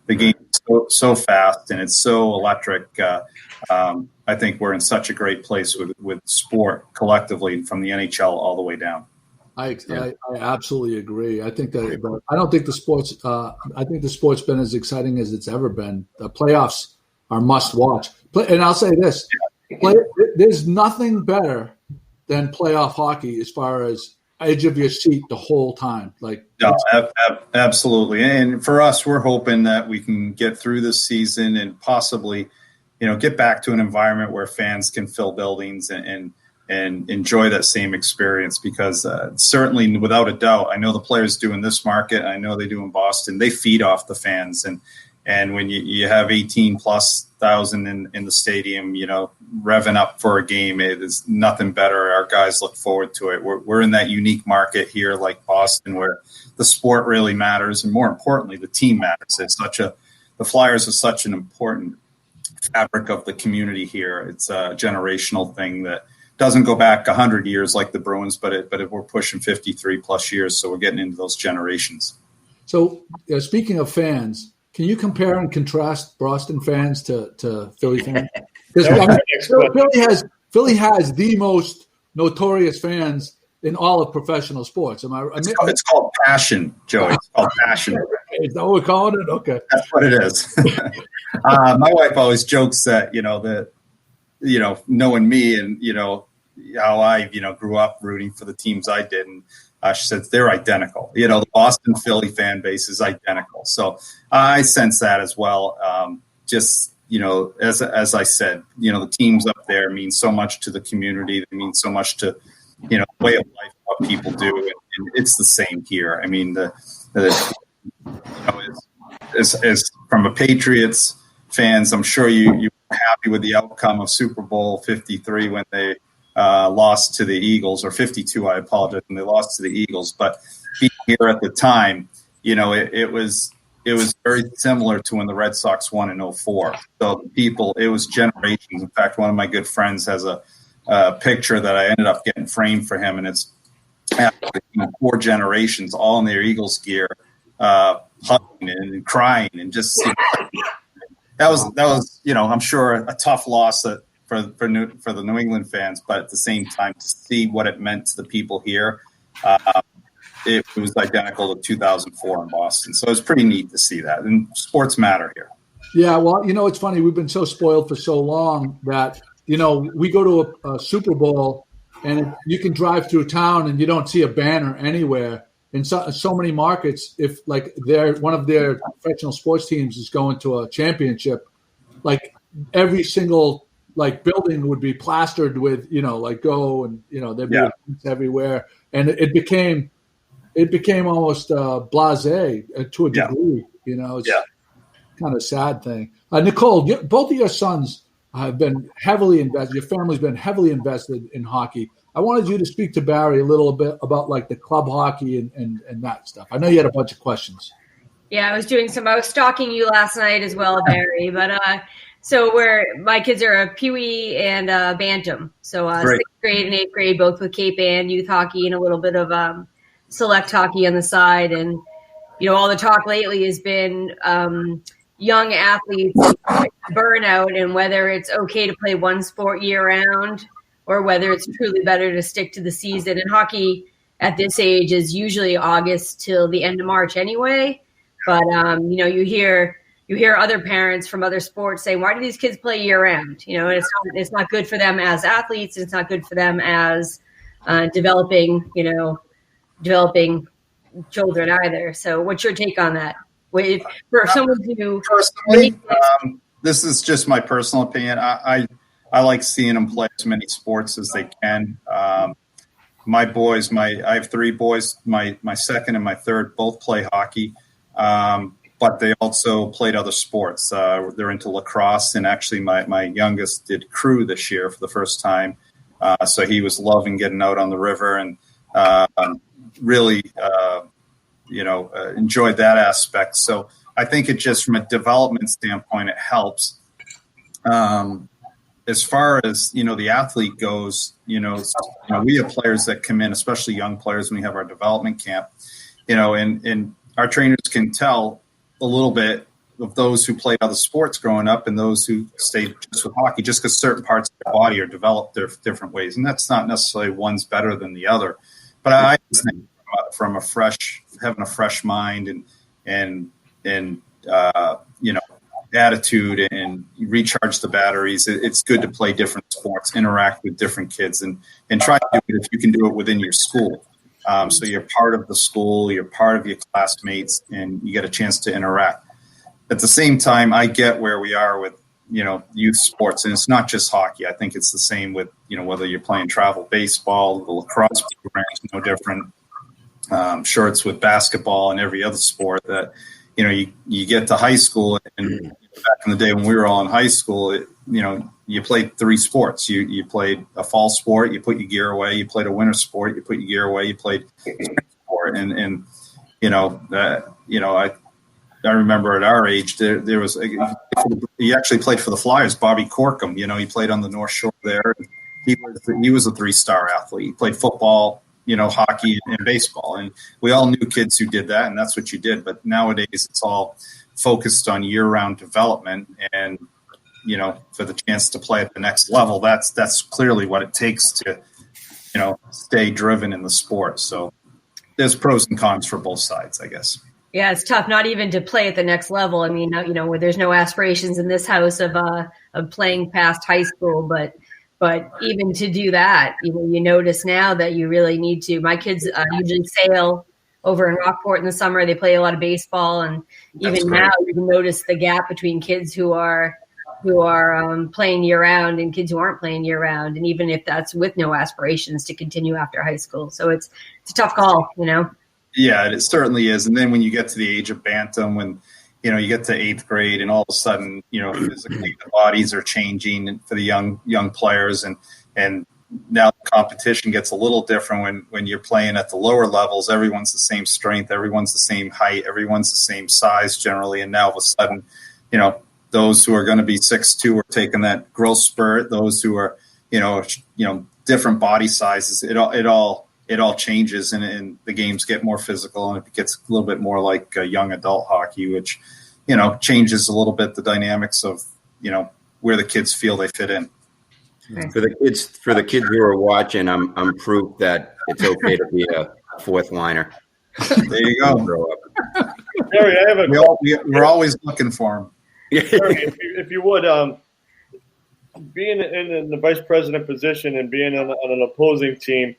the game is so fast and it's so electric. I think we're in such a great place with sport collectively from the NHL all the way down. I absolutely agree. I think that I don't think the sports. I think the sport's been as exciting as it's ever been. The playoffs are must watch. And I'll say this: there's nothing better than playoff hockey as far as edge of your seat the whole time. Absolutely. And for us, we're hoping that we can get through this season and possibly, you know, get back to an environment where fans can fill buildings and enjoy that same experience because certainly, without a doubt, I know the players do in this market. I know they do in Boston. They feed off the fans. And when you have 18,000+ in the stadium, you know, revving up for a game, it is nothing better. Our guys look forward to it. We're in that unique market here like Boston where the sport really matters. And more importantly, the team matters. The Flyers are such an important fabric of the community here. It's a generational thing that doesn't go back 100 years like the Bruins, but we're pushing 53+ years, so we're getting into those generations. So speaking of fans, can you compare and contrast Boston fans to Philly fans? Because Philly has the most notorious fans in all of professional sports. It's called passion, Joey. It's called passion. Is that what we're calling it? Okay, that's what it is. My wife always jokes that knowing me and how I grew up rooting for the teams I did, and she said they're identical. The Boston Philly fan base is identical, so I sense that as well. As I said, the teams up there mean so much to the community. They mean so much to the way of life, what people do, and it's the same here. I mean, as from a Patriots fans, I'm sure you were happy with the outcome of Super Bowl 53 when they lost to the Eagles, or 52, I apologize, when they lost to the Eagles. But being here at the time, it was very similar to when the Red Sox won in 2004. So it was generations. In fact, one of my good friends has a picture that I ended up getting framed for him, and it's 4 generations all in their Eagles gear, hugging and crying, and just that was I'm sure a tough loss for the New England fans, but at the same time, to see what it meant to the people here, it was identical to 2004 in Boston. So it's pretty neat to see that, and sports matter here. Yeah, well, it's funny. We've been so spoiled for so long that we go to a Super Bowl and you can drive through town and you don't see a banner anywhere. in so many markets, if like one of their professional sports teams is going to a championship, like every single like building would be plastered with, like go and, there'd be events everywhere. And it became almost blasé to a degree, it's kind of a sad thing. Nichole, both of your sons have been heavily invested. Your family's been heavily invested in hockey. I wanted you to speak to Barry a little bit about like the club hockey and that stuff. I know you had a bunch of questions. Yeah, I was stalking you last night as well, Barry, but, so my kids are a Pee Wee and a Bantam. So 6th grade and 8th grade, both with Cape Ann youth hockey and a little bit of select hockey on the side. And, all the talk lately has been young athletes burnout and whether it's okay to play one sport year round or whether it's truly better to stick to the season. And hockey at this age is usually August till the end of March anyway. But, you hear other parents from other sports saying, why do these kids play year round? And it's not good for them as athletes. It's not good for them as developing children either. So what's your take on that? For someone who personally, this is just my personal opinion. I like seeing them play as many sports as they can. My boys, I have 3 boys. My second and my third both play hockey. But they also played other sports. They're into lacrosse, and actually my youngest did crew this year for the first time. So he was loving getting out on the river and really, enjoyed that aspect. So I think it just from a development standpoint, it helps. As far as, the athlete goes, we have players that come in, especially young players when we have our development camp, and our trainers can tell a little bit of those who played other sports growing up and those who stayed just with hockey, just because certain parts of their body are developed their different ways. And that's not necessarily one's better than the other. But I think from having a fresh mind and attitude and recharge the batteries, it's good to play different sports, interact with different kids and try to do it if you can do it within your school. So you're part of the school, you're part of your classmates, and you get a chance to interact. At the same time, I get where we are with, youth sports, and it's not just hockey. I think it's the same with, whether you're playing travel baseball, the lacrosse program is no different. Sure, it's with basketball and every other sport that, you get to high school, and back in the day when we were all in high school, you played 3 sports. You played a fall sport, you put your gear away. You played a winter sport, you put your gear away. You played sport, and I remember at our age there was he actually played for the Flyers. Bobby Corkum, he played on the North Shore there. He was a 3-star athlete. He played football, hockey and baseball, and we all knew kids who did that, and that's what you did. But nowadays, it's all focused on year-round development and. For the chance to play at the next level, that's clearly what it takes to, stay driven in the sport. So there's pros and cons for both sides, I guess. Yeah, it's tough not even to play at the next level. I mean, where there's no aspirations in this house of playing past high school, but even to do that, you notice now that you really need to. My kids usually sail over in Rockport in the summer. They play a lot of baseball, and even now you can notice the gap between kids who are playing year round and kids who aren't playing year round. And even if that's with no aspirations to continue after high school. So it's a tough call, Yeah, it certainly is. And then when you get to the age of Bantam, when, you get to 8th grade and all of a sudden, physically the bodies are changing for the young players. And now the competition gets a little different when you're playing at the lower levels. Everyone's the same strength. Everyone's the same height. Everyone's the same size generally. And now all of a sudden, those who are going to be 6'2" are taking that growth spurt. Those who are, different body sizes. It all changes, and the games get more physical, and it gets a little bit more like young adult hockey, which, changes a little bit the dynamics of, where the kids feel they fit in. For the kids who are watching, I'm proof that it's okay to be a 4th liner. There you go. Barry, I have we're always looking for them. If you would, being in the vice president position and being on an opposing team,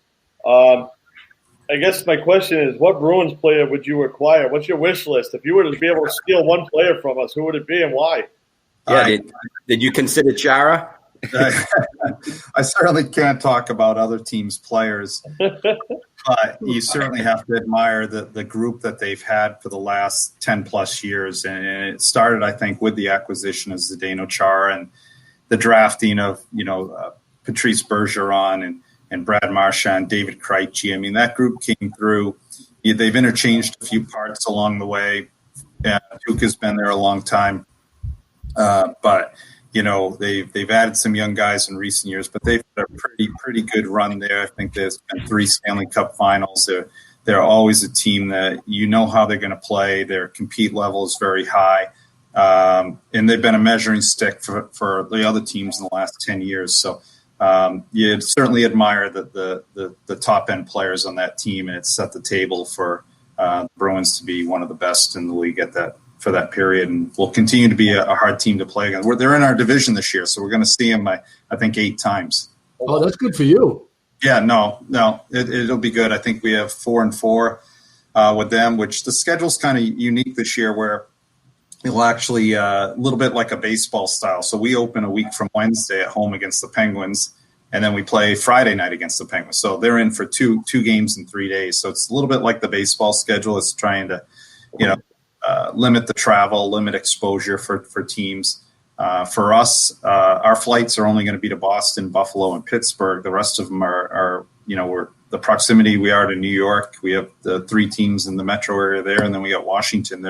I guess my question is, what Bruins player would you acquire? What's your wish list? If you were to be able to steal one player from us, who would it be and why? Yeah, did you consider Chara? I certainly can't talk about other teams' players, but you certainly have to admire the group that they've had for the last 10-plus years. And it started, I think, with the acquisition of Zdeno Chara and the drafting of, Patrice Bergeron and Brad Marchand, David Krejci. I mean, that group came through. They've interchanged a few parts along the way. Tuukka's been there a long time. But they've added some young guys in recent years, but they've had a pretty good run there. I think there's been 3 Stanley Cup finals. They're always a team that how they're going to play. Their compete level is very high. And they've been a measuring stick for the other teams in the last 10 years. So you'd certainly admire the top end players on that team, and it's set the table for the Bruins to be one of the best in the league for that period, and will continue to be a hard team to play against. They're in our division this year, so we're going to see them, I think, 8 times. Oh, that's good for you. Yeah, no, it'll be good. I think we have 4-4 with them, which the schedule's kind of unique this year, where it'll actually a little bit like a baseball style. So we open a week from Wednesday at home against the Penguins, and then we play Friday night against the Penguins. So they're in for two games in 3 days. So it's a little bit like the baseball schedule. It's trying to, limit the travel, limit exposure for teams. For us, our flights are only going to be to Boston, Buffalo, and Pittsburgh. The rest of them are we're the proximity we are to New York. We have the 3 teams in the metro area there, and then we got Washington.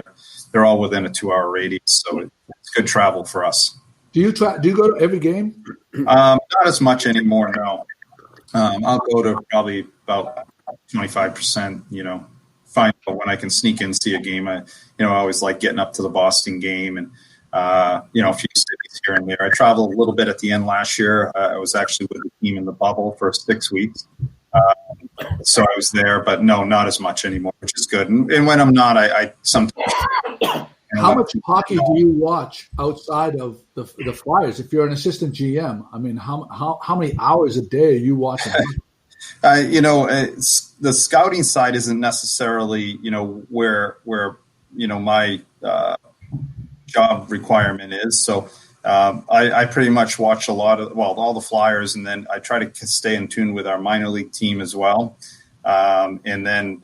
They're all within a 2-hour radius, so it's good travel for us. Do you go to every game? Not as much anymore, no. I'll go to probably about 25%, find out when I can sneak in, see a game. I always like getting up to the Boston game and, a few cities here and there. I traveled a little bit at the end last year. I was actually with the team in the bubble for 6 weeks. So I was there, but no, not as much anymore, which is good. And when I'm not, I sometimes. How much hockey do you watch outside of the Flyers? If you're an assistant GM, I mean, how many hours a day are you watching? The scouting side isn't necessarily, where my job requirement is. So I pretty much watch all the Flyers, and then I try to stay in tune with our minor league team as well. And then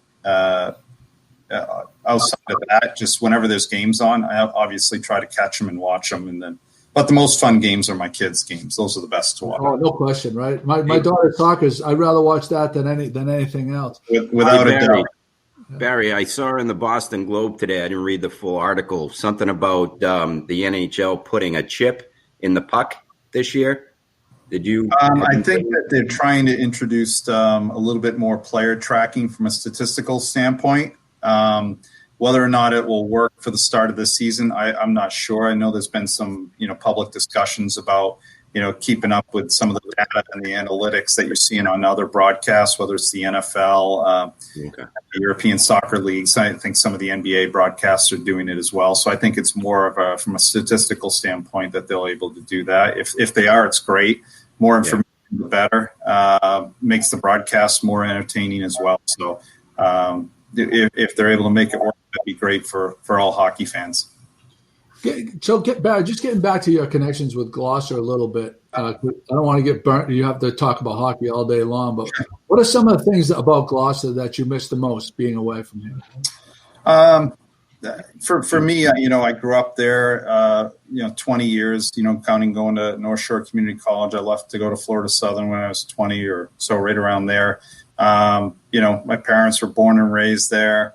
outside of that, just whenever there's games on, I obviously try to catch them and watch them. But the most fun games are my kids' games. Those are the best to watch. Oh, no question, right? My daughter's soccer's. I'd rather watch that than anything else. Without a doubt. Barry, I saw in the Boston Globe today, I didn't read the full article, something about the NHL putting a chip in the puck this year. Did you? I think that they're trying to introduce a little bit more player tracking from a statistical standpoint. Whether or not it will work for the start of this season, I'm not sure. I know there's been some, public discussions about, keeping up with some of the data and the analytics that you're seeing on other broadcasts, whether it's the NFL, the European soccer leagues. I think some of the NBA broadcasts are doing it as well. So I think it's more of from a statistical standpoint that they'll able to do that. If they are, it's great. More information, the better. Makes the broadcast more entertaining as well. So if they're able to make it work, that'd be great for all hockey fans. So getting back to your connections with Gloucester a little bit. I don't want to get burnt. You have to talk about hockey all day long, but what are some of the things about Gloucester that you miss the most being away from here? For me, I grew up there, 20 years, counting going to North Shore Community College. I left to go to Florida Southern when I was 20 or so, right around there. My parents were born and raised there.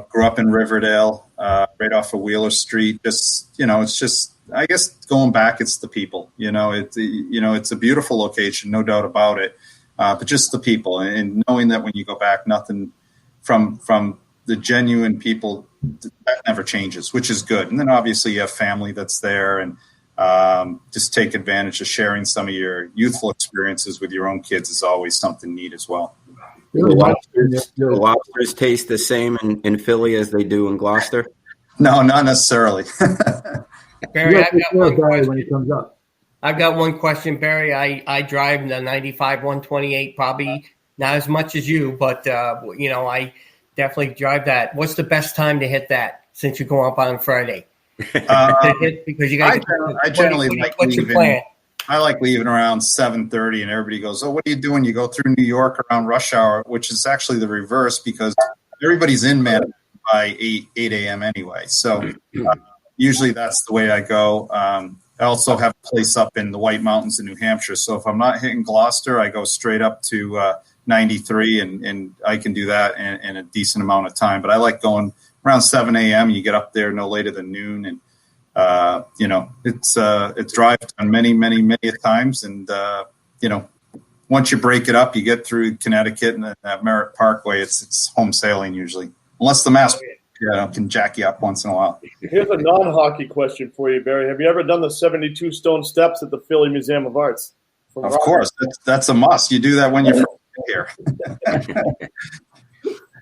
Grew up in Riverdale, right off of Wheeler Street. It's just, I guess going back, it's the people, it's a beautiful location, no doubt about it. But just the people, and knowing that when you go back, nothing from the genuine people, that never changes, which is good. And then obviously you have family that's there, and just take advantage of sharing some of your youthful experiences with your own kids is always something neat as well. Do lobsters taste the same in Philly as they do in Gloucester? No, not necessarily. Barry, I've got one question, Barry. I drive the 95 128 probably not as much as you, but I definitely drive that. What's the best time to hit that since you go up on Friday? Because you guys, I generally like what's your plan? I like leaving around 7:30, and everybody goes, "Oh, what are you doing?" You go through New York around rush hour, which is actually the reverse because everybody's in Manhattan by 8 a.m. anyway. So usually that's the way I go. I also have a place up in the White Mountains in New Hampshire. So if I'm not hitting Gloucester, I go straight up to 93, and I can do that in a decent amount of time. But I like going around 7 a.m. You get up there no later than noon, and it's drive done many times, and once you break it up, you get through Connecticut and that Merritt Parkway. It's home sailing usually, unless the mask can jack you up once in a while. Here's a non-hockey question for you, Barry. Have you ever done the 72 stone steps at the Philly Museum of Arts? Of course, that's a must. You do that when you're here.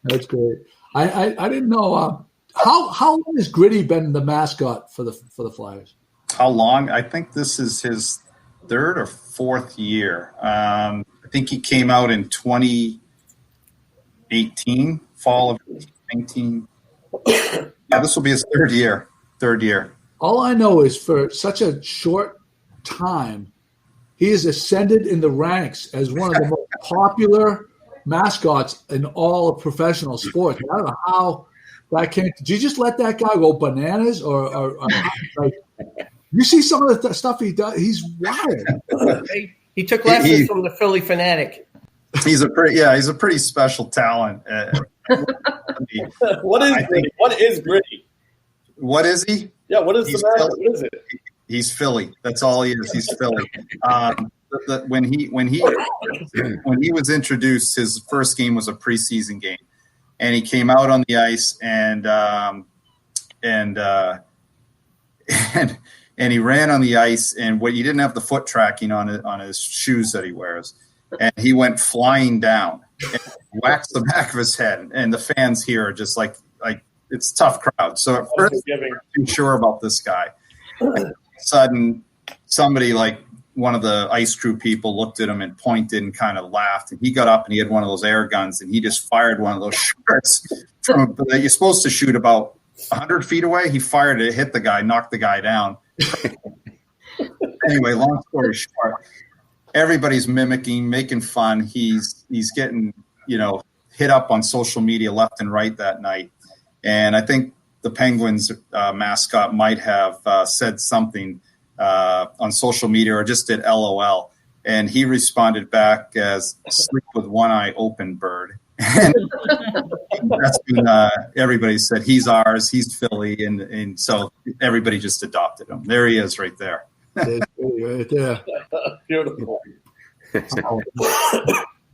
That's great. I didn't know how long has Gritty been the mascot for the Flyers? How long? I think this is his third or fourth year. I think he came out in 2018, fall of 2019. Yeah, this will be his third year. All I know is for such a short time, he has ascended in the ranks as one of the most popular mascots in all of professional sports. I don't know how that came. Did you just let that guy go bananas, or like, you see some of the stuff he does? He's wild. He took lessons from the Philly Fanatic. He's a pretty special talent. What is Gritty? What is he? Yeah, what is the matter? What is it? He's Philly. That's all he is. He's Philly. When he was introduced, his first game was a preseason game, and he came out on the ice and he ran on the ice, and he didn't have the foot tracking on his shoes that he wears, and he went flying down and whacked the back of his head, and the fans here are just like it's a tough crowd. So at first, I'm not too sure about this guy. All of a sudden, somebody like one of the ice crew people looked at him and pointed and kind of laughed, and he got up and he had one of those air guns, and he just fired one of those shots that you're supposed to shoot about 100 feet away. He fired it, hit the guy, knocked the guy down. Anyway, long story short, everybody's mimicking, making fun. He's getting hit up on social media left and right that night, and I think the Penguins mascot might have said something on social media or just did LOL, and he responded back as "sleep with one eye open, bird." And that's when everybody said he's ours, he's Philly, and so everybody just adopted him. There he is, right there. Right there. Beautiful.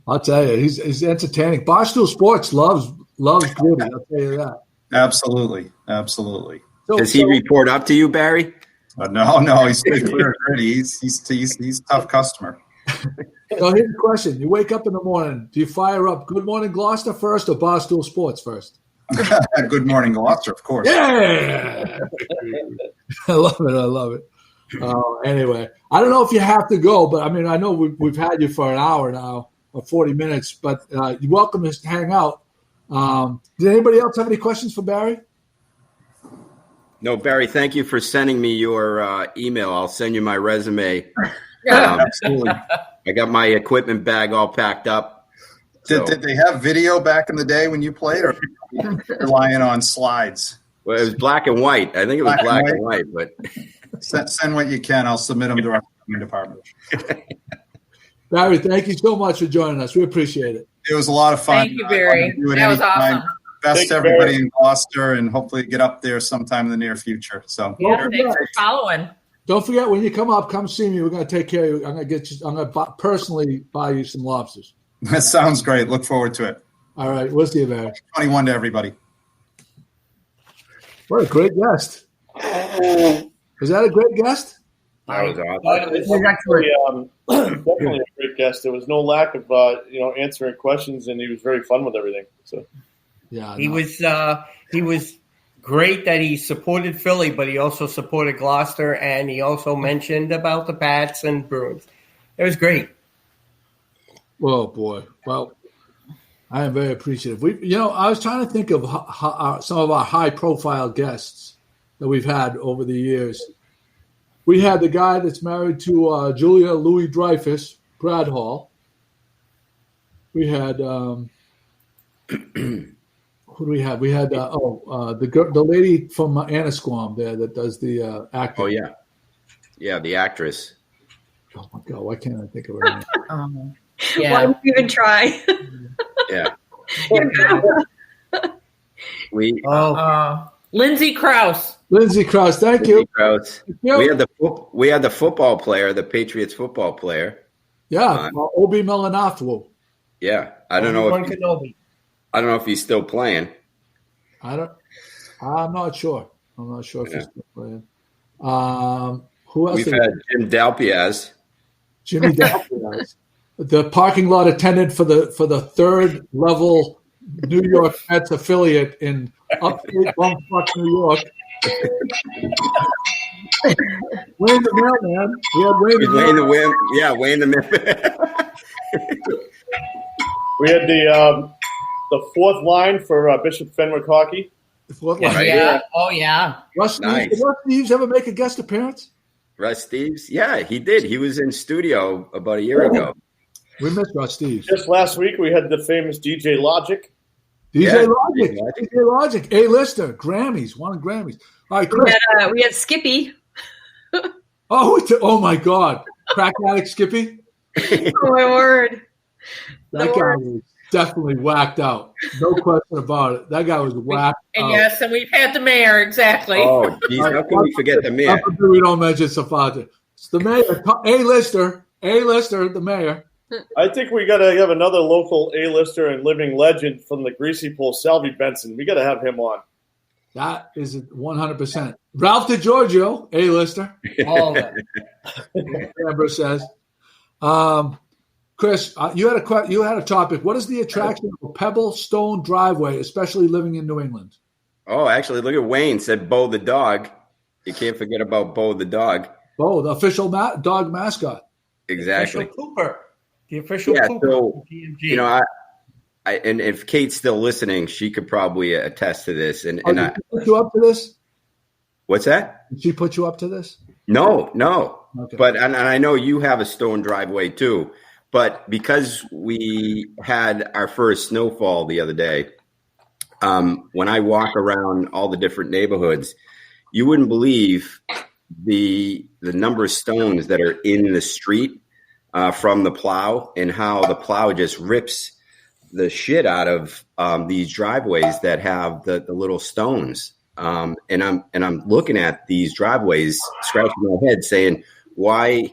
I'll tell you, he's entertaining. Barstool Sports loves Gritty. I'll tell you that. Absolutely. Does he report up to you, Barry? No, he's pretty clear. He's a tough customer. So here's the question. You wake up in the morning. Do you fire up Good Morning Gloucester first or Barstool Sports first? Good Morning Gloucester, of course. Yeah. I love it. Anyway, I don't know if you have to go, but I mean, I know we've had you for an hour now or 40 minutes, but you're welcome to hang out. Did anybody else have any questions for Barry? No, Barry, thank you for sending me your email. I'll send you my resume. I got my equipment bag all packed up. Did they have video back in the day when you played, or relying on slides? Well, it was black and white. I think it was black and white, but send what you can. I'll submit them to our department. Barry, thank you so much for joining us. We appreciate it. It was a lot of fun. Thank you, Barry. That was awesome. Best to everybody in Gloucester, and hopefully get up there sometime in the near future. So, yeah, thanks for following. Don't forget, when you come up, come see me. We're going to take care of you. I'm going to personally buy you some lobsters. That sounds great. Look forward to it. All right. We'll see you, Barry. 21 to everybody. What a great guest. Was that a great guest? That was awesome. It was definitely a great guest. There was no lack of answering questions, and he was very fun with everything. So, yeah, he was great that he supported Philly, but he also supported Gloucester, and he also mentioned about the Pats and Bruins. It was great. Oh boy! Well, I am very appreciative. I was trying to think of some of our high-profile guests that we've had over the years. We had the guy that's married to Julia Louis-Dreyfus, Brad Hall. We had who do we have? We had the lady from Anasquam there that does the acting. Oh yeah, the actress. Oh my God, why can't I think of her name? Yeah. Why would you even try? Yeah. Lindsay Krause. Lindsay Krause, thank you. Krause. We had the football player, the Patriots football player. Yeah, Obi Melanaflu. Yeah, I don't know if he's still playing. I'm not sure. If he's still playing. Who else? We've had Jim Dalpiaz. Jimmy Dalpiaz, the parking lot attendant for the third level New York Mets affiliate in upstate bumfuck New York. Wayne the Mailman. We had Wayne the Mailman. Yeah, Wayne the Mailman. We had the fourth line for Bishop Fenwick Hockey. The fourth line. Right. Yeah. Oh yeah. Russ Steves. Did Russ Steves ever make a guest appearance? Russ Steves? Yeah, he did. He was in studio about a year ago. We missed Russ Steves. Just last week, we had the famous DJ Logic. DJ Logic, A-lister, Grammys, won Grammys. All right, Chris. We had Skippy. Oh my God, crack addict Skippy. Oh my word! That guy was definitely whacked out. No question about it. That guy was whacked out. Yes, and we've had the mayor, exactly. Oh, geez, how can we forget the mayor? We don't mention Safata. It's the mayor, A-lister, the mayor. I think we got to have another local A-lister and living legend from the Greasy Pole, Salvi Benson. We got to have him on. That is 100%. Ralph DiGiorgio, A-lister. All that. Amber says. Chris, you had a topic. What is the attraction of a pebble stone driveway, especially living in New England? Oh, actually, look at Wayne said Bo the dog. You can't forget about Bo the dog. Bo, the official dog mascot. Exactly. The official Cooper. So, and if Kate's still listening, she could probably attest to this. And did she put you up to this? What's that? Did she put you up to this? No. Okay. But and I know you have a stone driveway too. But because we had our first snowfall the other day, when I walk around all the different neighborhoods, you wouldn't believe the number of stones that are in the street from the plow, and how the plow just rips the shit out of these driveways that have the little stones. And I'm looking at these driveways, scratching my head, saying, why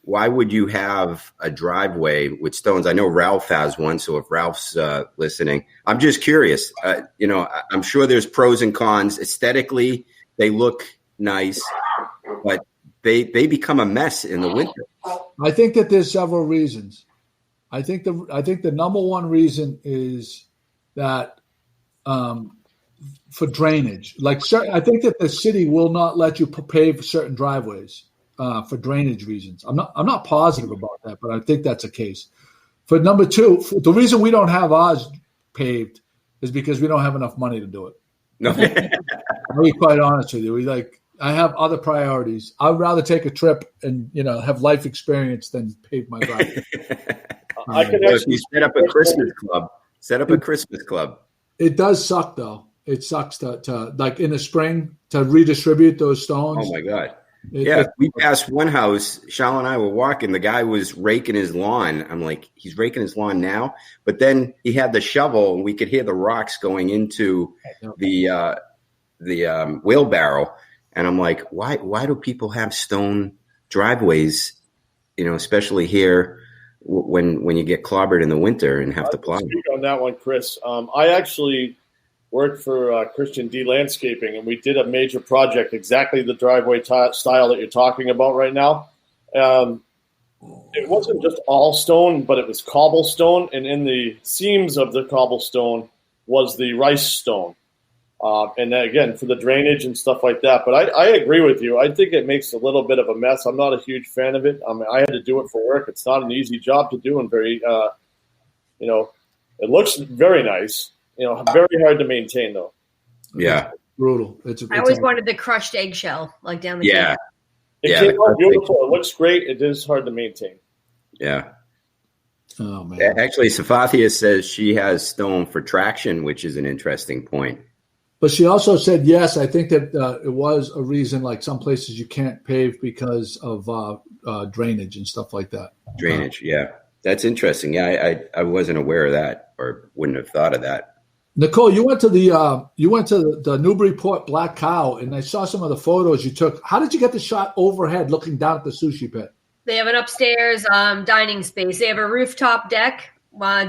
would you have a driveway with stones? I know Ralph has one, so if Ralph's listening, I'm just curious. I'm sure there's pros and cons. Aesthetically, they look nice, but they become a mess in the winter. I think that there's several reasons. I think the number one reason is that for drainage. I think that the city will not let you pave certain driveways for drainage reasons. I'm not positive about that, but I think that's the case. For number two, the reason we don't have ours paved is because we don't have enough money to do it. No. I'll be quite honest with you. I have other priorities. I'd rather take a trip and have life experience than pave my driveway. If you set up a Christmas club. It does suck though. It sucks to like in the spring to redistribute those stones. Oh my God. We passed one house. Charlotte and I were walking. The guy was raking his lawn. I'm like, he's raking his lawn now. But then he had the shovel, and we could hear the rocks going into the wheelbarrow. And I'm like, why do people have stone driveways? Especially here when you get clobbered in the winter and have to plow. Speak on that one, Chris. I actually worked for Christian D Landscaping, and we did a major project, exactly the driveway style that you're talking about right now. It wasn't just all stone, but it was cobblestone, and in the seams of the cobblestone was the rice stone. And again, for the drainage and stuff like that. But I agree with you. I think it makes a little bit of a mess. I'm not a huge fan of it. I had to do it for work. It's not an easy job to do, and very, It looks very nice. Very hard to maintain though. Yeah. Brutal. I always wanted the crushed eggshell, like down the yeah. It came out beautiful. It looks great. It is hard to maintain. Yeah. Oh man. Actually, Safathia says she has stone for traction, which is an interesting point. But she also said, yes, I think that it was a reason, like some places you can't pave because of drainage and stuff like that. Drainage, yeah. That's interesting. Yeah, I wasn't aware of that or wouldn't have thought of that. Nichole, you went to the Newburyport Black Cow, and I saw some of the photos you took. How did you get the shot overhead looking down at the sushi pit? They have an upstairs dining space. They have a rooftop deck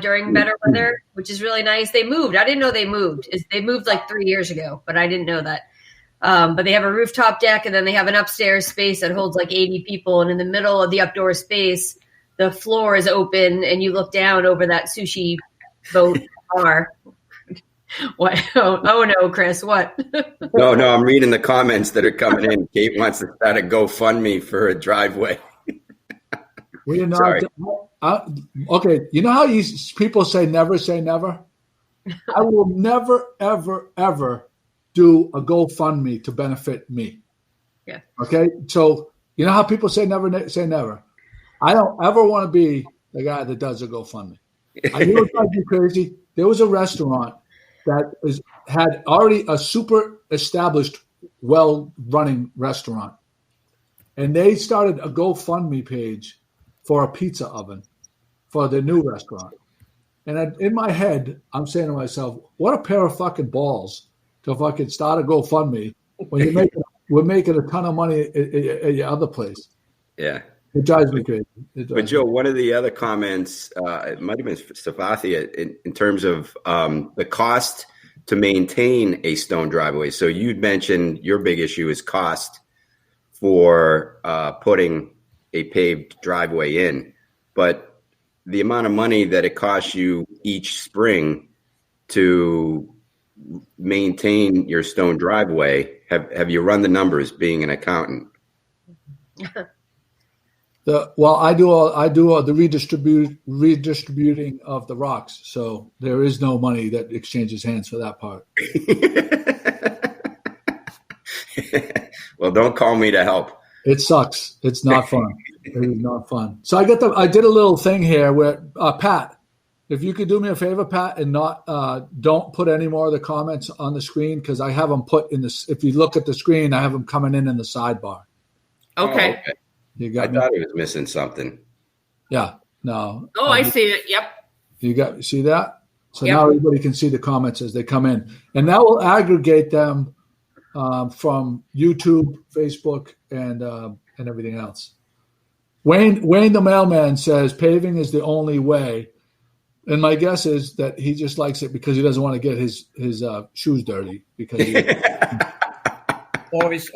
during better weather, which is really nice. They moved. I didn't know they moved. They moved like 3 years ago, but I didn't know that. But they have a rooftop deck, and then they have an upstairs space that holds like 80 people. And in the middle of the outdoor space, the floor is open, and you look down over that sushi boat bar. What? Oh no, Chris, what? No, I'm reading the comments that are coming in. Kate wants to start a GoFundMe for a driveway. We're not. Okay, you know how people say never say never? I will never, ever, ever do a GoFundMe to benefit me. Yeah. Okay, so you know how people say never say never? I don't ever want to be the guy that does a GoFundMe. I know it drives you crazy. There was a restaurant that had already a super established, well-running restaurant. And they started a GoFundMe page for a pizza oven for their new restaurant. And in my head, I'm saying to myself, what a pair of fucking balls to fucking start a GoFundMe when we're making a ton of money at your other place. Yeah. It drives me crazy. But Joe, one of the other comments, it might have been Safathia, in terms of the cost to maintain a stone driveway. So you'd mentioned your big issue is cost for putting a paved driveway in, but the amount of money that it costs you each spring to maintain your stone driveway, have you run the numbers being an accountant? I do all the redistributing of the rocks. So there is no money that exchanges hands for that part. Well, don't call me to help. It sucks. It's not fun. It is not fun. So I did a little thing here where Pat, if you could do me a favor, Pat, and not don't put any more of the comments on the screen, because I have them put in this. If you look at the screen, I have them coming in the sidebar. Okay. You got I thought he was missing something. Yeah. No. Oh, I see it. Yep. You see that? So Yep. now everybody can see the comments as they come in, and that will aggregate them from YouTube, Facebook, and everything else. Wayne the mailman says paving is the only way, and my guess is that he just likes it because he doesn't want to get his shoes dirty because or his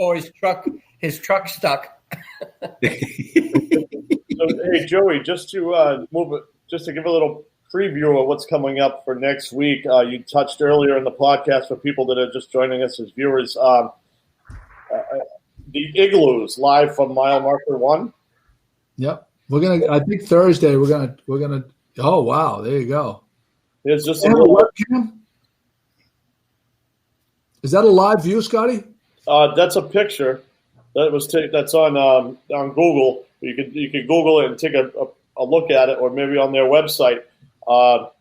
truck stuck. So, hey Joey, just to give a little preview of what's coming up for next week. You touched earlier in the podcast for people that are just joining us as viewers. The igloos live from mile marker 1. Yep, we're gonna. I think Thursday we're gonna. Oh wow, there you go. It's just a webcam. Is that a live view, Scotty? That's a picture that was that's on Google. You could Google it and take a look at it, or maybe on their website. But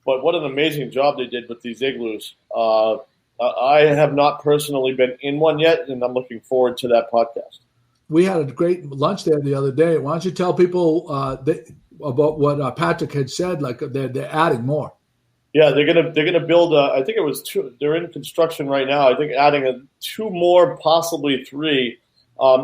what an amazing job they did with these igloos. I have not personally been in one yet, and I'm looking forward to that podcast. We had a great lunch there the other day. Why don't you tell people about what Patrick had said? Like they're adding more. Yeah, they're gonna build. I think it was 2. They're in construction right now. I think adding 2 more, possibly 3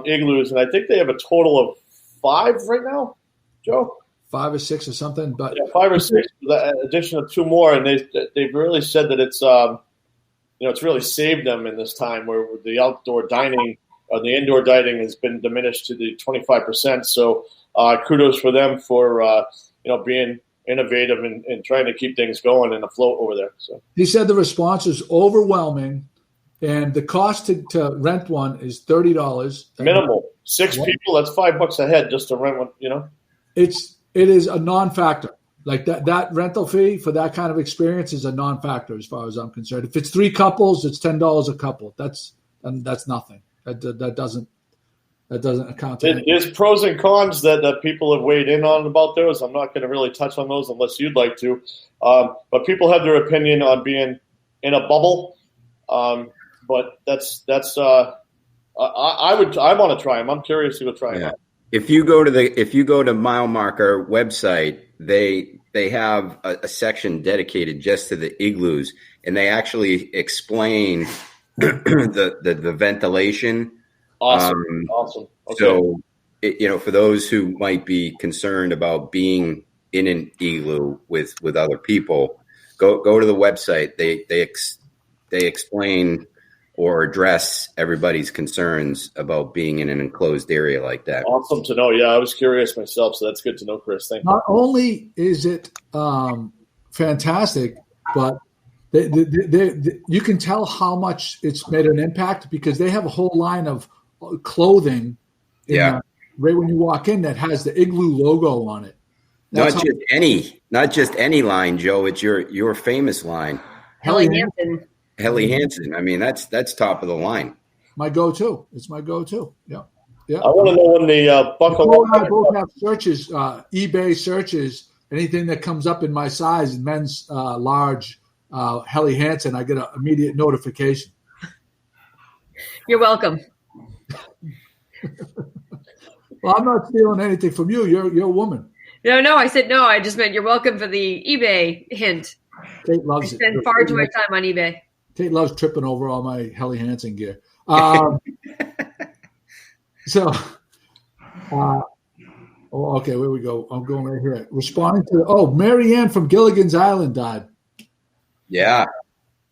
igloos, and I think they have a total of 5 right now. Joe, 5 or 6 or something, but yeah, 5 or 6. With the addition of 2 more, and they've really said that it's it's really saved them in this time where the outdoor dining, the indoor dining has been diminished to the 25%. So kudos for them for being innovative and trying to keep things going and afloat over there. So he said the response is overwhelming, and the cost to rent one is $30 minimal. 6 people, that's $5 a head just to rent one. It is a non-factor. Like that rental fee for that kind of experience is a non-factor as far as I'm concerned. If it's 3 couples, it's $10 a couple. That's nothing. That doesn't account to anything. There's pros and cons that people have weighed in on about those. I'm not going to really touch on those unless you'd like to. But people have their opinion on being in a bubble. But that's I want to try them. I'm curious to go try them. If you go to Mile Marker website, they have a section dedicated just to the igloos, and they actually explain the ventilation. Awesome. Okay. So, for those who might be concerned about being in an igloo with other people, go to the website. They explain or address everybody's concerns about being in an enclosed area like that. Awesome to know. Yeah, I was curious myself, so that's good to know, Chris. Thank you. Not only is it fantastic, but you can tell how much it's made an impact because they have a whole line of clothing right when you walk in that has the Igloo logo on it. Not just any line, Joe. It's your famous line. Helly Hansen. Helly Hansen. I mean, that's top of the line. My go-to. It's my go-to. Yeah. I want to know when the buckle. I both have searches, eBay searches. Anything that comes up in my size, men's large, Helly Hansen, I get an immediate notification. You're welcome. Well, I'm not stealing anything from you. You're a woman. No. I said no. I just meant you're welcome for the eBay hint. Kate loves it. I spend far too much time on eBay. Kate loves tripping over all my Helly Hansen gear. Okay, where we go? I'm going right here. Responding to Mary Ann from Gilligan's Island died. Yeah,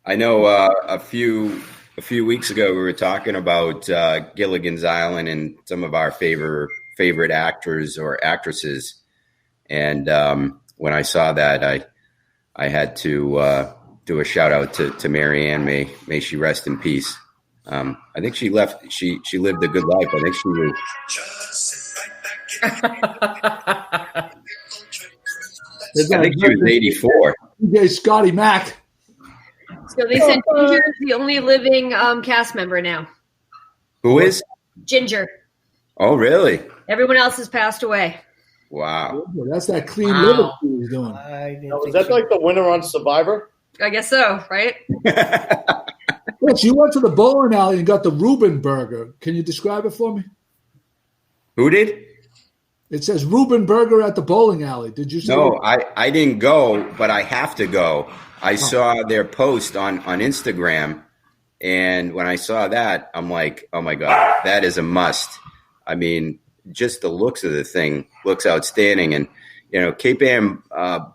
I know. A few weeks ago, we were talking about Gilligan's Island and some of our favorite actors or actresses, and when I saw that, I had to do a shout out to Mary Ann. May she rest in peace. I think she left. She lived a good life. I think she was. I think she was 84. DJ Scotty Mack. So they said Ginger is the only living cast member now. Who is? Ginger. Oh, really? Everyone else has passed away. Wow. That's that clean living he was doing. Is that like the winner on Survivor? I guess so, right? Yes, you went to the bowling alley and got the Reuben burger. Can you describe it for me? Who did? It says Reuben burger at the bowling alley. Did you see No, it? I didn't go, but I have to go. I saw their post on Instagram, and when I saw that, I'm like, oh my God, that is a must. I mean, just the looks of the thing looks outstanding. And, Cape Ann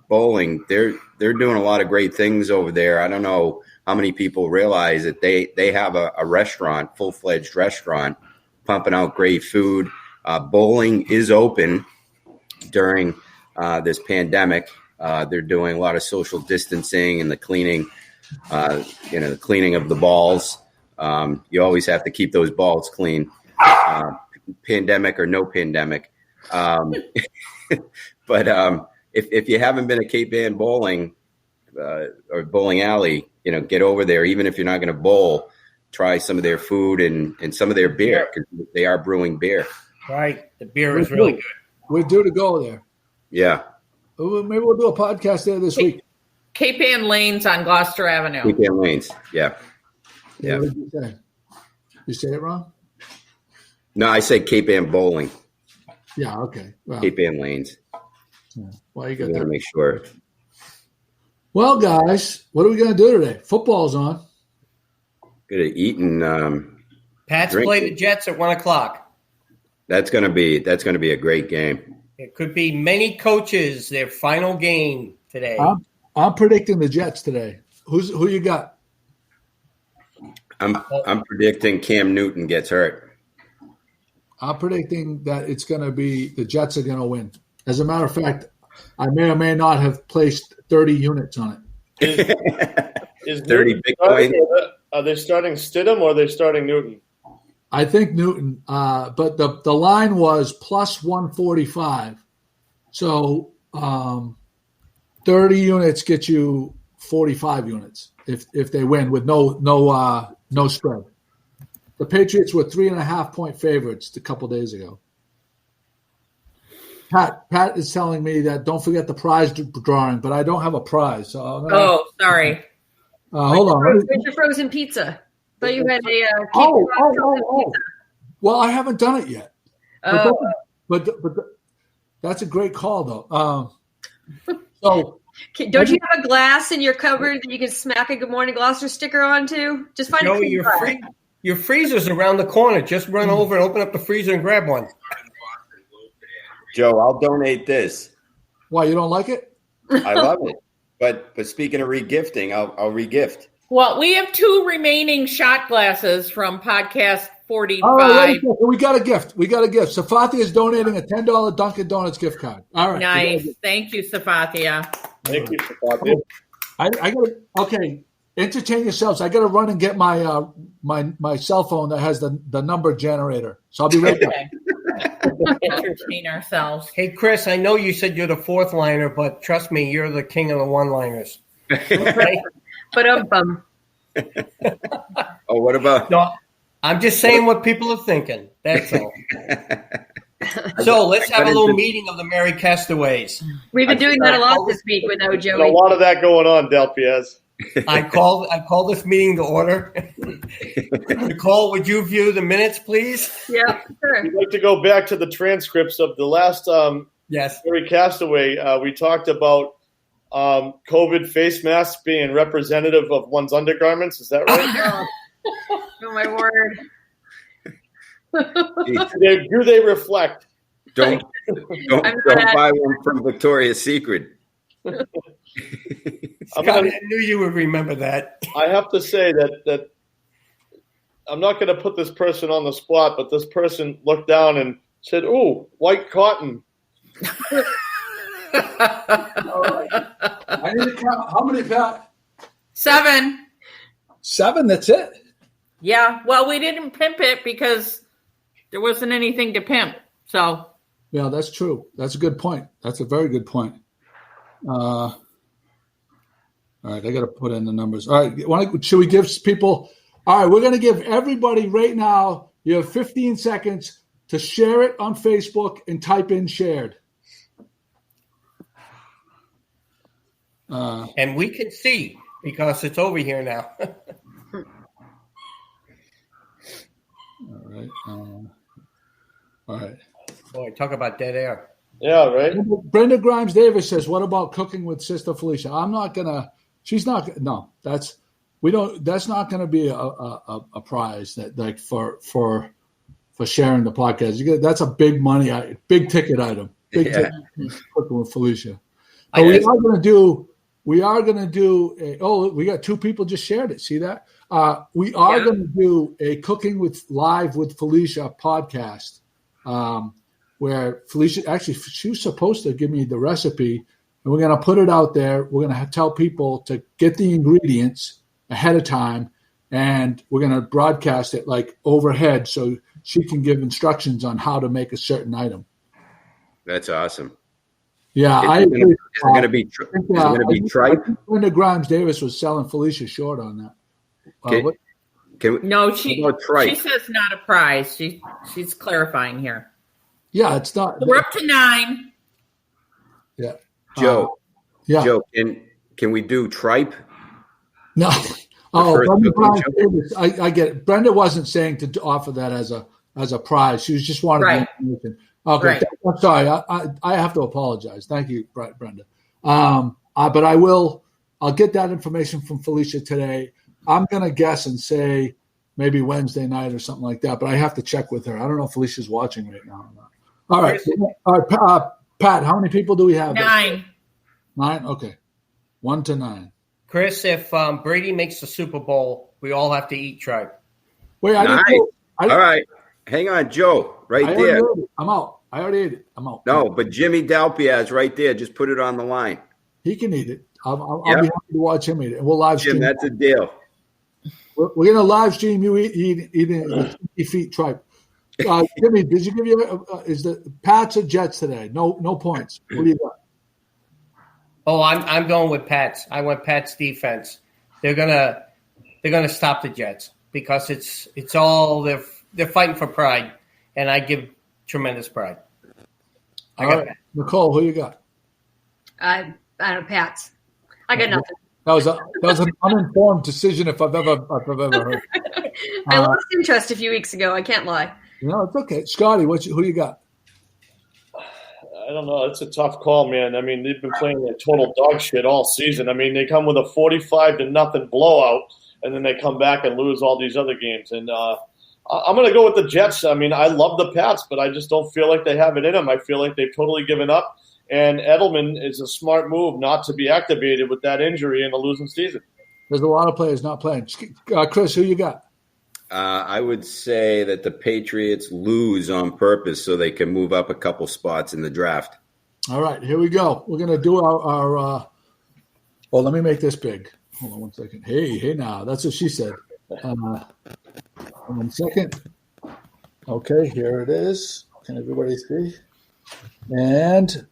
Bowling, they're doing a lot of great things over there. I don't know how many people realize that they have a restaurant, full-fledged restaurant, pumping out great food. Bowling is open during this pandemic. They're doing a lot of social distancing and the cleaning, the cleaning of the balls. You always have to keep those balls clean, pandemic or no pandemic. But if you haven't been to Cape Ann Bowling or Bowling Alley, get over there. Even if you're not going to bowl, try some of their food and some of their beer because they are brewing beer. Right, the beer is really good. We're due to go there. Yeah. Maybe we'll do a podcast there this week. Cape Ann Lanes on Gloucester Avenue. Cape Ann Lanes, yeah. What did you say? You say it wrong? No, I said Cape Ann Bowling. Yeah, okay. Well, Cape Ann Lanes. Yeah. Well, you got to make sure. Well, guys, what are we going to do today? Football's on. Good at eating. Pats play the Jets at 1:00. That's going to be a great game. It could be many coaches their final game today. I'm predicting the Jets today. Who you got? I'm predicting Cam Newton gets hurt. I'm predicting that it's going to be the Jets are going to win. As a matter of fact, I may or may not have placed 30 units on it. Is 30 Bitcoin? Are they starting Stidham or are they starting Newton? I think Newton, but the line was plus 145. So 30 units get you 45 units if they win with no spread. The Patriots were 3.5-point favorites a couple days ago. Pat is telling me that don't forget the prize drawing, but I don't have a prize. So sorry. Hold on. Where's your frozen pizza? But you had a Well, I haven't done it yet. But that's a great call, though. So don't you have a glass in your cupboard that you can smack a Good Morning Gloucester sticker onto? Just find your freezer's around the corner. Just run over and open up the freezer and grab one. Joe, I'll donate this. Why, you don't like it? I love it. But speaking of regifting, I'll regift. Well, we have 2 remaining shot glasses from podcast 45. All right, we got a gift. Safathia is donating a $10 Dunkin' Donuts gift card. All right. Nice. Thank you, Safathia. Thank you, Safathia. I gotta entertain yourselves. I gotta run and get my my cell phone that has the number generator. So I'll be right back. Entertain ourselves. Hey, Chris, I know you said you're the 4th liner, but trust me, you're the king of the one-liners. Okay? But Oh, what about? No, I'm just saying what people are thinking. That's all. So let's have a little meeting of the Merry Castaways. We've been doing that a lot this week without Joey. There's a lot of that going on, Del Piaz. I call this meeting to order. Nichole, would you view the minutes, please? Yeah, sure. We'd like to go back to the transcripts of the last Yes. Merry Castaway. We talked about COVID face masks being representative of one's undergarments. Is that right? Oh my word. Do they reflect? Don't buy one from Victoria's Secret. Scott, I knew you would remember that. I have to say that I'm not going to put this person on the spot, but this person looked down and said, "Ooh, white cotton." All right. I need to count. How many, Pat? 7. 7, that's it? Yeah. Well, we didn't pimp it because there wasn't anything to pimp. So. Yeah, that's true. That's a good point. That's a very good point. All right, I got to put in the numbers. All right, should we give people? All right, we're going to give everybody right now. You have 15 seconds to share it on Facebook and type in shared. And we can see because it's over here now. All right. All right. Boy, talk about dead air. Yeah, right. Brenda Grimes Davis says, "What about cooking with Sister Felicia?" I'm not gonna. She's not. No, that's we don't. That's not going to be a prize that like for sharing the podcast. That's a big money, big ticket item. Big ticket cooking with Felicia. But we are going to do. We got 2 people just shared it. See that? We are going to do a Cooking with Live with Felicia podcast. Where Felicia, actually, she was supposed to give me the recipe, and we're going to put it out there. We're going to tell people to get the ingredients ahead of time, and we're going to broadcast it like overhead so she can give instructions on how to make a certain item. That's awesome. Yeah. Is it going to be tripe? Brenda Grimes Davis was selling Felicia short on that. No, she says not a prize. She's clarifying here. Yeah, it's not. We're up to 9. Yeah. Joe. Yeah. Joe, can we do tripe? No. Brenda Grimes Davis, I get it. Brenda wasn't saying to offer that as a prize. She was just wanting the information. Okay. Right. I'm sorry. I have to apologize. Thank you, Brenda. But I'll get that information from Felicia today. I'm going to guess and say maybe Wednesday night or something like that, but I have to check with her. I don't know if Felicia's watching right now or not. All right. Pat, how many people do we have? 9. 9? Okay. 1 to 9. Chris, if Brady makes the Super Bowl, we all have to eat tripe. Wait, All right. Hang on, Joe. Right there. I'm out. I already ate it. I'm out. No, but Jimmy Dalpiaz right there. Just put it on the line. He can eat it. I'll be happy to watch him eat it. And we'll live stream. Jim, that's a deal. We're going to live stream you eating 50 feet tripe. Jimmy, did you give you is the Pats or Jets today? No points. What do you got? Oh, I'm going with Pats. I want Pats defense. They're gonna stop the Jets because it's all they're fighting for pride, and I give tremendous pride. All right, Nichole, who you got? I don't Pats. I got nothing. That was an uninformed decision if I've ever heard. I lost interest a few weeks ago. I can't lie. No, it's okay. Scotty, who you got? I don't know. It's a tough call, man. I mean, they've been playing like total dog shit all season. I mean, they come with a 45-0 blowout, and then they come back and lose all these other games. And I'm going to go with the Jets. I mean, I love the Pats, but I just don't feel like they have it in them. I feel like they've totally given up. And Edelman is a smart move not to be activated with that injury in a losing season. There's a lot of players not playing. Chris, who you got? I would say that the Patriots lose on purpose so they can move up a couple spots in the draft. All right, here we go. We're going to do our well, let me make this big. Hold on one second. Hey, now. That's what she said. 1 second. Okay, here it is. Can everybody see? And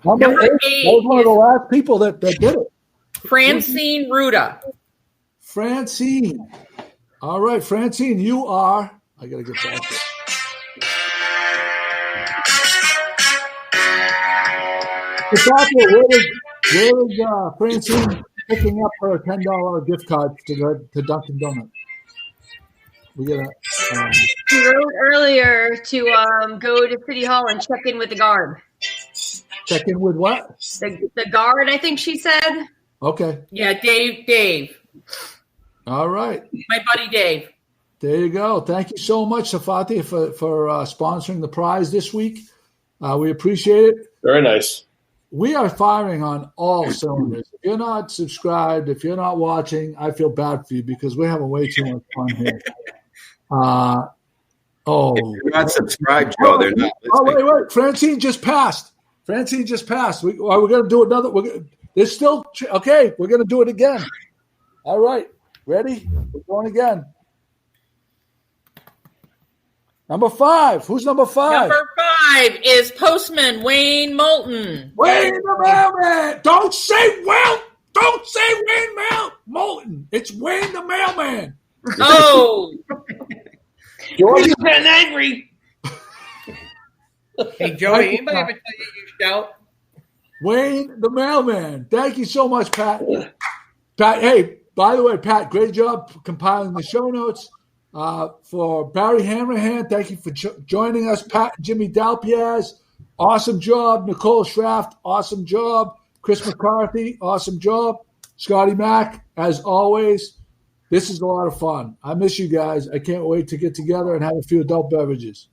Number 8 was one of the last people that did it. Francine Ruda. Francine. All right, Francine, you are. I got to get back to it. Where is Francine picking up her $10 gift card to Dunkin' Donuts? We got She wrote earlier to go to City Hall and check in with the guard. Check in with what? The guard, I think she said. Okay. Yeah, Dave. All right. My buddy Dave. There you go. Thank you so much, Safati, for sponsoring the prize this week. We appreciate it. Very nice. We are firing on all cylinders. If you're not subscribed, if you're not watching, I feel bad for you because we're having way too much fun here. If you're not subscribed, Joe, they're not listening. Wait. Francine just passed. We're going to do another. There's still – okay, we're going to do it again. All right. Ready? We're going again. Number 5. Who's number 5? Number 5 is Postman Wayne Moulton. Wayne the mailman. Don't say Wayne Moulton. It's Wayne the mailman. Oh. George is getting angry. Hey, Joey, anybody ever tell you shout? Wayne the mailman. Thank you so much, Pat. Pat, hey, by the way, Pat, great job compiling the show notes. For Barry Hanrahan, thank you for joining us. Pat and Jimmy Dalpiaz, awesome job. Nichole Schrafft, awesome job. Chris McCarthy, awesome job. Scotty Mack, as always. This is a lot of fun. I miss you guys. I can't wait to get together and have a few adult beverages.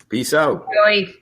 Peace out. Joey.